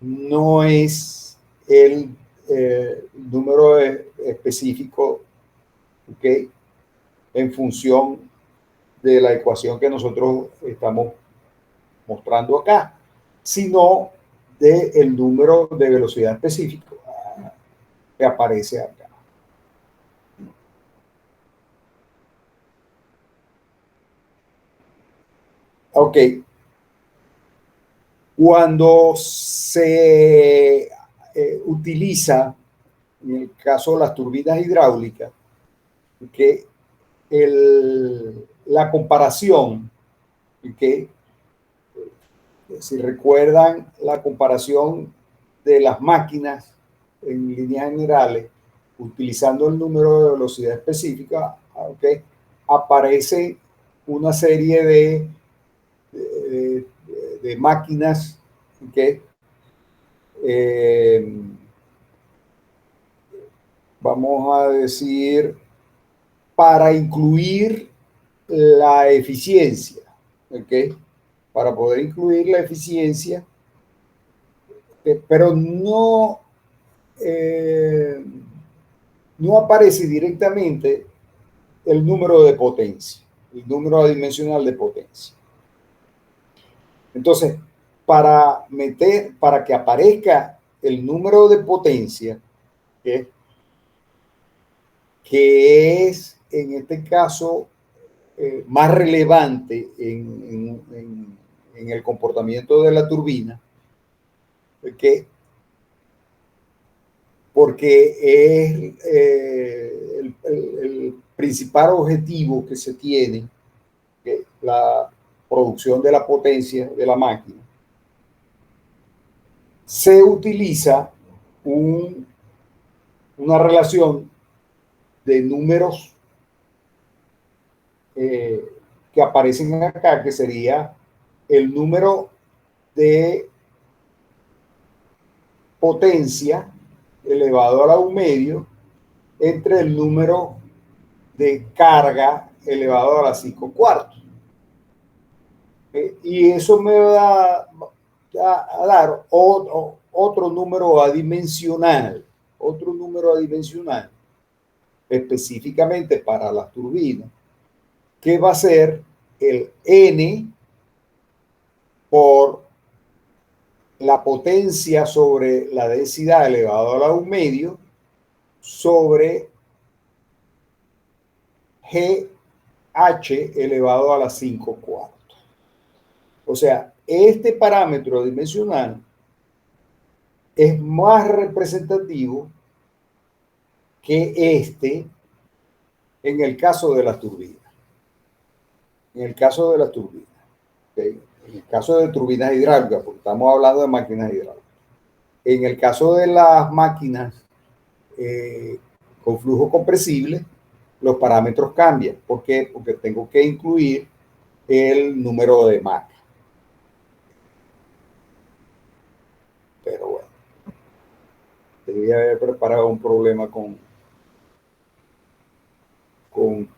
no es el número específico, ¿okay?, en función de la ecuación que nosotros estamos mostrando acá, sino del número de velocidad específico que aparece acá. Ok. Cuando se utiliza, en el caso de las turbinas hidráulicas, que la comparación, que si recuerdan la comparación de las máquinas en líneas generales, utilizando el número de velocidad específica, ¿okay?, aparece una serie de máquinas que vamos a decir, para incluir la eficiencia, ¿okay?, para poder incluir la eficiencia, pero no aparece directamente el número de potencia, el número adimensional de potencia. Entonces, para que aparezca el número de potencia, que es en este caso más relevante en el comportamiento de la turbina, porque es el principal objetivo que se tiene, que la producción de la potencia de la máquina, se utiliza una relación de números que aparecen acá, que sería el número de potencia elevado a la 1/2 entre el número de carga elevado a la 5/4. Y eso me va a dar otro número adimensional, específicamente para las turbinas, que va a ser el N por la potencia sobre la densidad elevado a la 1/2 sobre GH elevado a la 5/4. O sea, este parámetro dimensional es más representativo que este en el caso de las turbinas. En el caso de las turbinas. ¿Okay? En el caso de turbinas hidráulicas, porque estamos hablando de máquinas hidráulicas. En el caso de las máquinas con flujo compresible, los parámetros cambian. ¿Por qué? Porque tengo que incluir el número de Mach. Pero bueno, debía haber preparado un problema con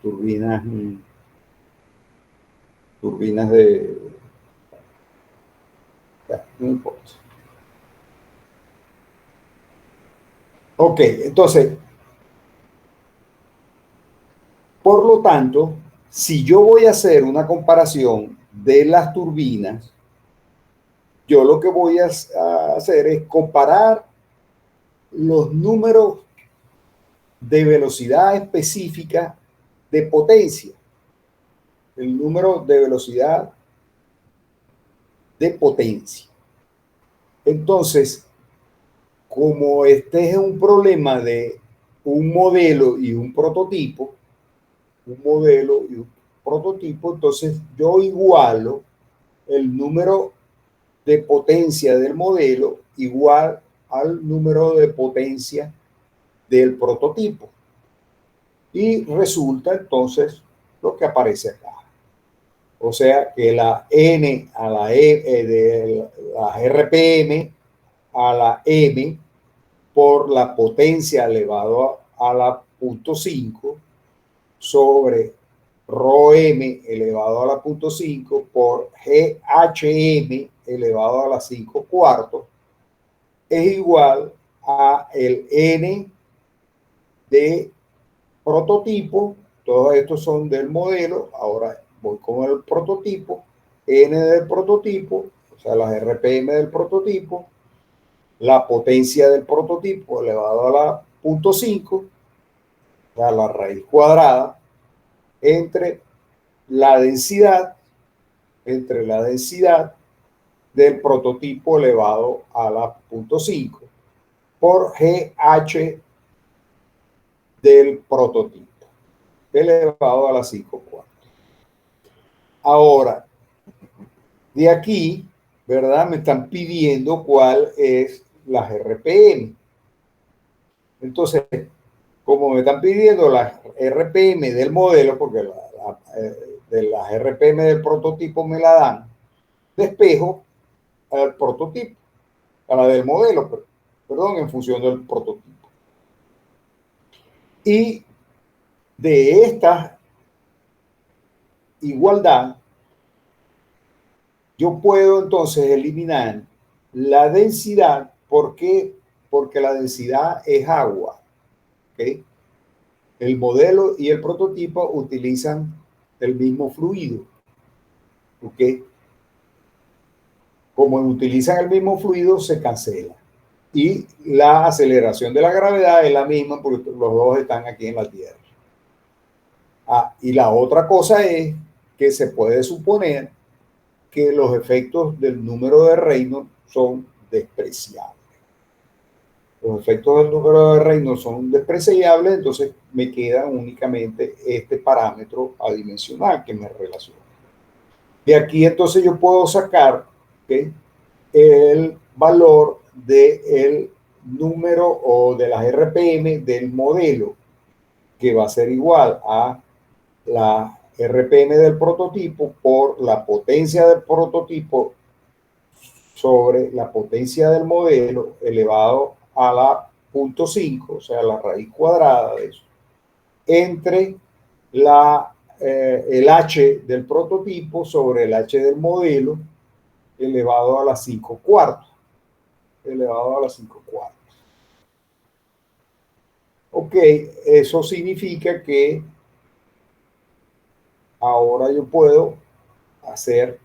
turbinas de... No importa. Ok, entonces, por lo tanto, si yo voy a hacer una comparación de las turbinas, yo lo que voy a hacer es comparar los números de velocidad específica de potencia, el número de velocidad de potencia. Entonces, como este es un problema de un modelo y un prototipo, entonces yo igualo el número de potencia del modelo igual al número de potencia del prototipo. Y resulta entonces lo que aparece acá. O sea que la N a la E de la RPM a la M por la potencia elevado a la 0.5 sobre rho m elevado a la 0.5 por GHM elevado a la 5 cuartos es igual a el N de prototipo. Todos estos son del modelo. Ahora voy con el prototipo. N del prototipo, o sea, las RPM del prototipo, la potencia del prototipo elevado a la 0.5, o sea, la raíz cuadrada, entre la densidad del prototipo elevado a la 0.5 por GH del prototipo elevado a la 5 cuartos. Ahora, de aquí, ¿verdad? Me están pidiendo cuál es las RPM. Entonces, como me están pidiendo las RPM del modelo, porque de las RPM del prototipo me la dan, despejo al prototipo, a la del modelo, perdón, en función del prototipo. Y de esta igualdad, yo puedo entonces eliminar la densidad. ¿Por qué? Porque la densidad es agua. ¿Okay? El modelo y el prototipo utilizan el mismo fluido. ¿Okay? Como utilizan el mismo fluido, se cancela. Y la aceleración de la gravedad es la misma porque los dos están aquí en la Tierra. Y la otra cosa es que se puede suponer que los efectos del número de Reynolds son despreciables. Los efectos del número de Reynolds son despreciables, entonces me queda únicamente este parámetro adimensional que me relaciona. De aquí entonces yo puedo sacar, ¿okay?, el valor del número o de las RPM del modelo, que va a ser igual a la RPM del prototipo por la potencia del prototipo sobre la potencia del modelo elevado a la 0.5, o sea, la raíz cuadrada de eso, entre el H del prototipo sobre el H del modelo elevado a la 5 cuartos. Elevado a la 5 cuartos. Ok, eso significa que ahora yo puedo hacer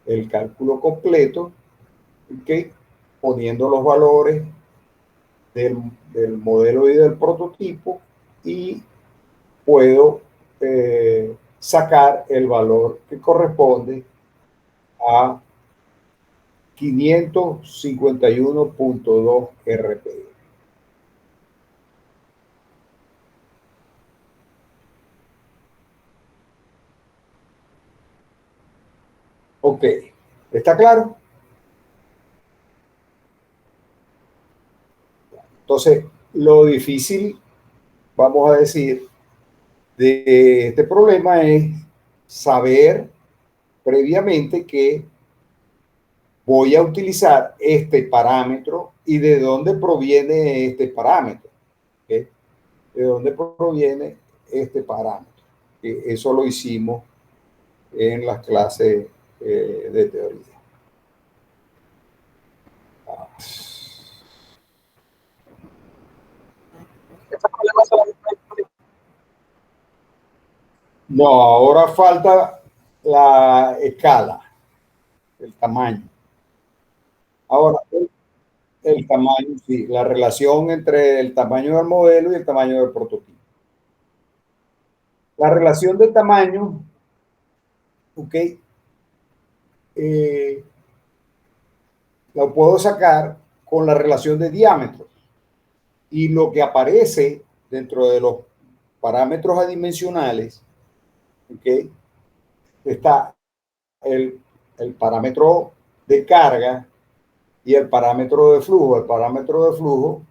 el cálculo completo, ¿okay?, poniendo los valores del modelo y del prototipo, y puedo sacar el valor que corresponde a 551.2 RPM. Ok, ¿está claro? Entonces, lo difícil, vamos a decir, de este problema es saber previamente que voy a utilizar este parámetro y de dónde proviene este parámetro. ¿Okay? ¿De dónde proviene este parámetro? Eso lo hicimos en las clases de teoría. No, ahora falta la escala, el tamaño. Ahora, el tamaño, sí, la relación entre el tamaño del modelo y el tamaño del prototipo. La relación de tamaño, ok, la puedo sacar con la relación de diámetro. Y lo que aparece dentro de los parámetros adimensionales, ok, está el parámetro de carga y el parámetro de flujo. El parámetro de flujo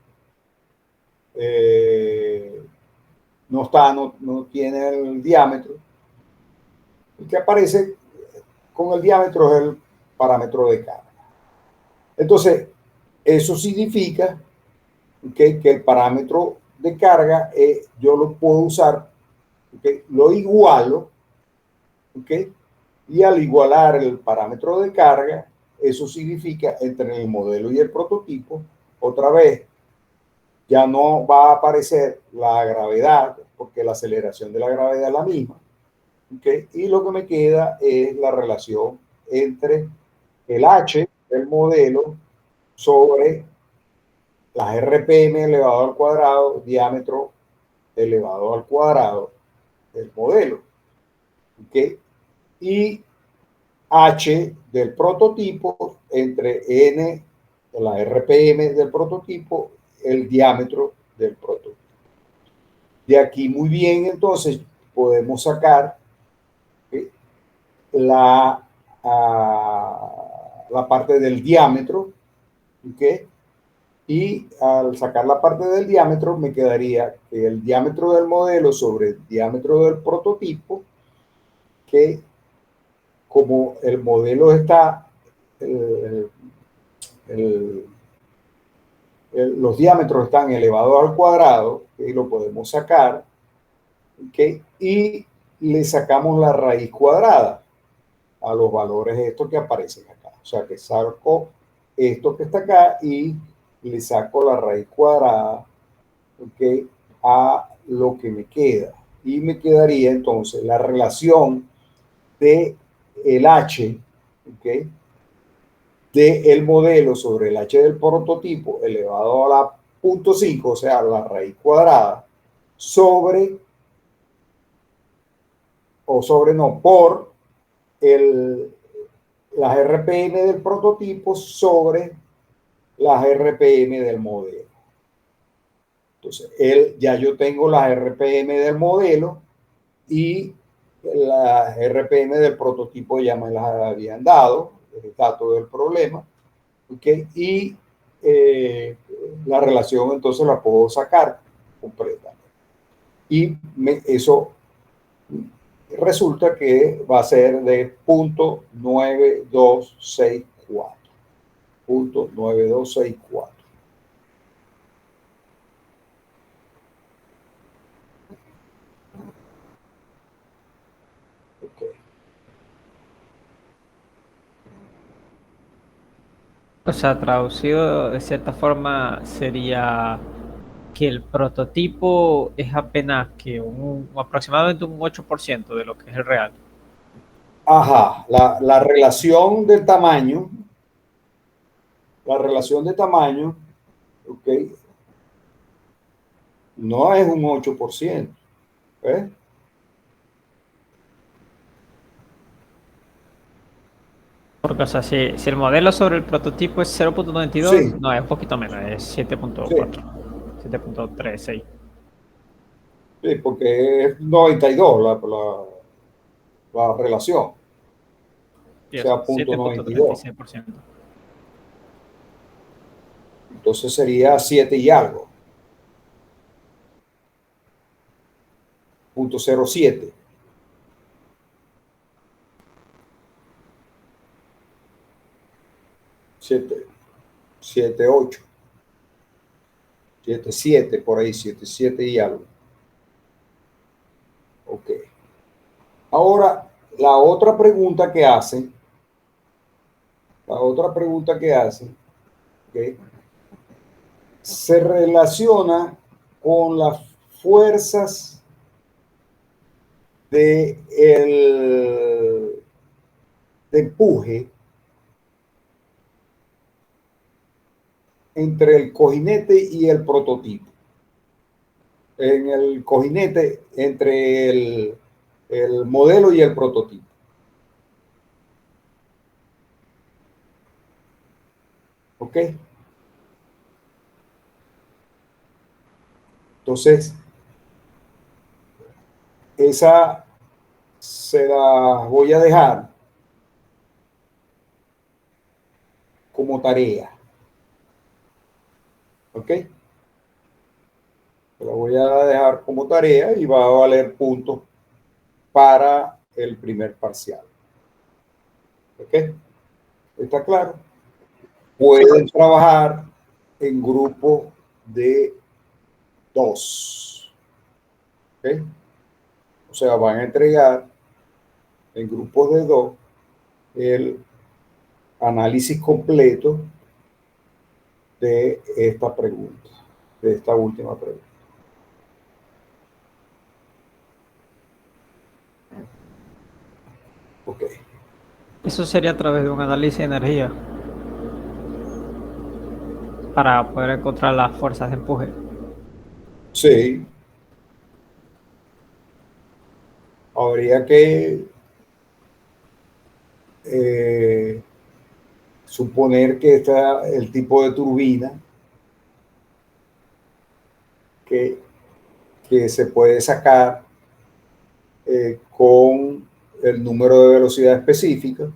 no tiene el diámetro, El que aparece con el diámetro es el parámetro de carga. Entonces, eso significa que el parámetro de carga yo lo puedo usar, lo igualo, y al igualar el parámetro de carga, eso significa entre el modelo y el prototipo, otra vez, ya no va a aparecer la gravedad, porque la aceleración de la gravedad es la misma, y lo que me queda es la relación entre el H del modelo sobre las RPM elevado al cuadrado, diámetro elevado al cuadrado del modelo. Y H del prototipo entre N de la RPM del prototipo, el diámetro del prototipo. De aquí muy bien, entonces, podemos sacar la, la parte del diámetro, y al sacar la parte del diámetro me quedaría que el diámetro del modelo sobre el diámetro del prototipo, que como el modelo está, los diámetros están elevados al cuadrado, y lo podemos sacar, y le sacamos la raíz cuadrada a los valores estos que aparecen acá. O sea que saco esto que está acá y le saco la raíz cuadrada, a lo que me queda. Y me quedaría entonces la relación de el H, de el modelo sobre el H del prototipo elevado a la 0.5, o sea, la raíz cuadrada, sobre, o sobre no, por las RPM del prototipo sobre las RPM del modelo. Entonces, ya yo tengo las RPM del modelo y las RPM del prototipo ya me las habían dado, el dato del problema, y la relación entonces la puedo sacar completa. Y eso resulta que va a ser de 0.9264. 0.9264. O sea, traducido de cierta forma sería que el prototipo es apenas que aproximadamente un 8% de lo que es el real. Ajá, la relación de tamaño, ok, no es un 8%. ¿Eh? Porque, o sea, si el modelo sobre el prototipo es 0.92, Sí, no, es un poquito menos, es 7.4, sí, 7.36. sí, porque es 92 la relación, o Y eso, sea, punto 92. 7.36%. Entonces sería 7 y algo, 0.07. 7, 7, 8, 7, 7, por ahí, 7, 7 y algo. Ok. Ahora, la otra pregunta que hacen, ¿okay?, se relaciona con las fuerzas de, de empuje entre el cojinete y el prototipo. En el cojinete entre el modelo y el prototipo. ¿Ok? Entonces, esa se la voy a dejar como tarea. ¿Ok? Se la voy a dejar como tarea y va a valer puntos para el primer parcial. ¿Ok? ¿Está claro? Pueden trabajar en grupo de 2. ¿Ok? O sea, van a entregar en grupos de 2 el análisis completo de esta pregunta, de esta última pregunta. Ok. Eso sería a través de un análisis de energía para poder encontrar las fuerzas de empuje. Sí. Habría que suponer que está el tipo de turbina que se puede sacar con el número de velocidad específica.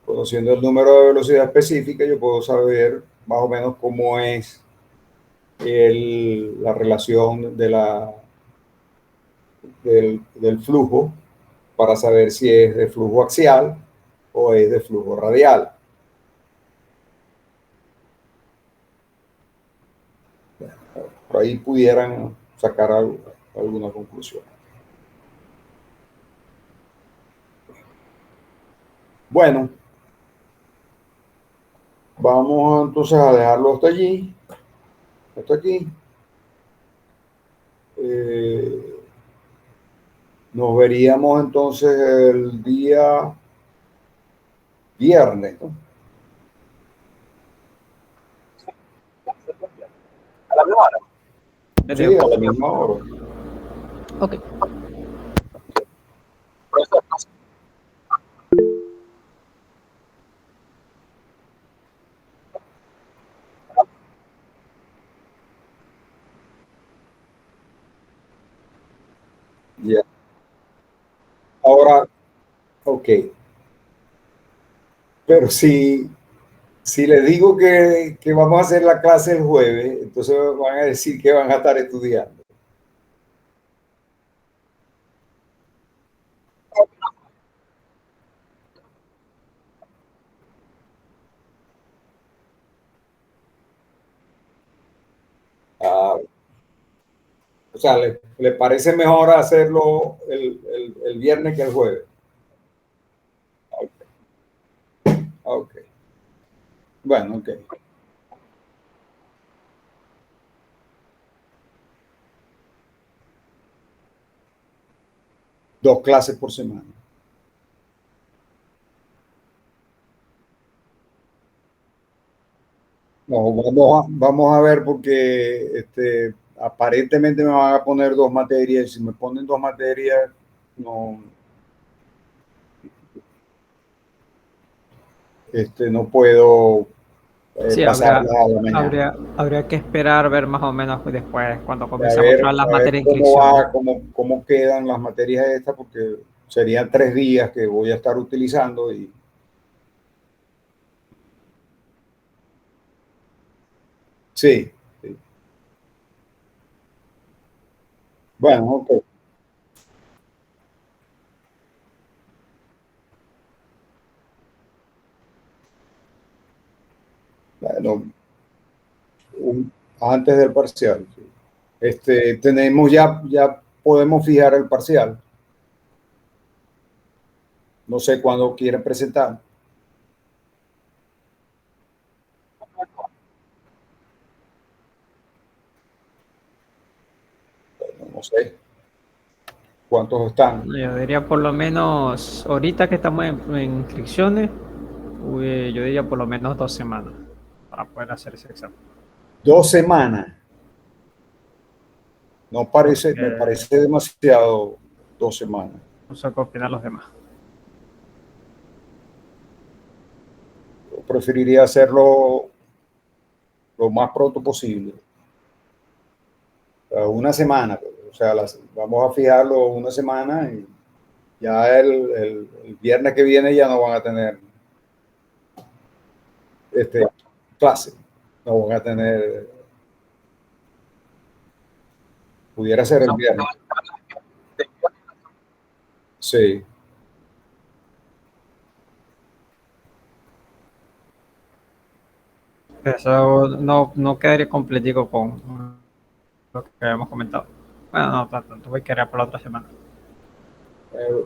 Conociendo el número de velocidad específica, yo puedo saber más o menos cómo es la relación del flujo para saber si es de flujo axial o es de flujo radial. Por ahí pudieran sacar alguna conclusión. Bueno, vamos entonces a dejarlo hasta allí, hasta aquí. Nos veríamos entonces el día viernes, ¿no? A la misma hora. Sí, a la misma hora. Ok. Profesor, Ya. Ahora, ok. Pero si les digo que vamos a hacer la clase el jueves, entonces van a decir que van a estar estudiando. Ah, o sea, ¿le parece mejor hacerlo el viernes que el jueves? Ok. Bueno, ok. 2 clases por semana. No, vamos a ver porque aparentemente me van a poner 2 materias. Si me ponen 2 materias, no, no puedo Sí, pasarlas a la mañana. habría que esperar ver más o menos después cuando A comience a ver, mostrar las a ver materias de cómo inscripción. va, cómo quedan las materias estas, porque serían 3 días que voy a estar utilizando y sí, sí. Bueno, ok. Bueno, antes del parcial. Sí. Tenemos ya podemos fijar el parcial. No sé cuándo quieren presentar. No sé cuántos están. Yo diría por lo menos, ahorita que estamos en inscripciones, yo diría por lo menos 2 semanas para poder hacer ese examen. 2 semanas. No parece, me Porque parece demasiado 2 semanas. no sé qué opinan los demás. Yo preferiría hacerlo lo más pronto posible. Una semana, o sea, vamos a fijarlo una semana y ya el viernes que viene ya no van a tener clase, no van a tener, pudiera ser el viernes. Sí. Eso no quedaría completico con lo que habíamos comentado. Bueno, no tanto, voy a quedar para la otra semana. Eh,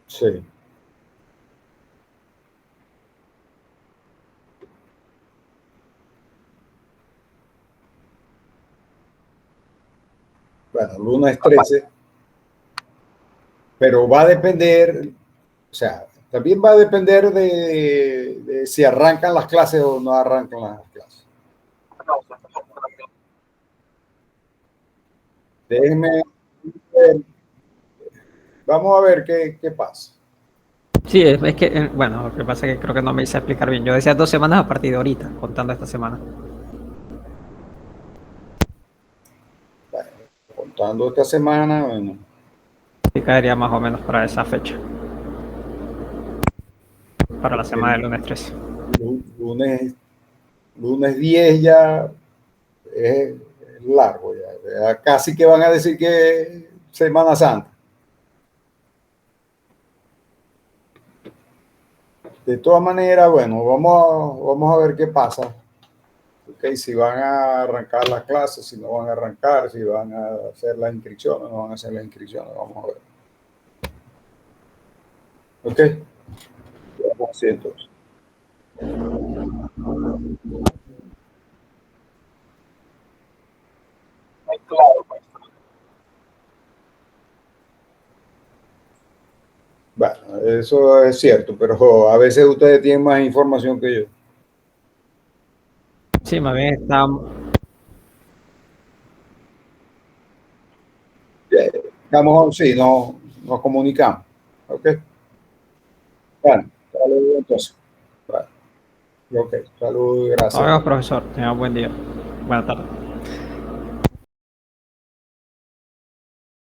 sí. Bueno, lunes 13, pero va a depender, o sea, también va a depender de si arrancan las clases o no arrancan las clases. Déjenme ver, vamos a ver qué pasa. Sí, es que, bueno, lo que pasa es que creo que no me hice explicar bien. Yo decía 2 semanas a partir de ahorita, contando esta semana. Bueno, contando esta semana, bueno, Sí, caería más o menos para esa fecha, para la semana del lunes 13. lunes, lunes 10 ya es largo, ya casi que van a decir que es Semana Santa. De todas maneras, bueno, vamos a ver qué pasa. Okay, si van a arrancar las clases, si no van a arrancar, si van a hacer las inscripciones, no van a hacer las inscripciones, vamos a ver. Ok, vamos así entonces. Bueno, eso es cierto, pero a veces ustedes tienen más información que yo. Sí, más bien está. Estamos, sí, nos comunicamos. Ok, bueno, saludos entonces. Bueno, ok, saludos, Nos gracias. vemos, profesor. Tenga un buen día. Buenas tardes.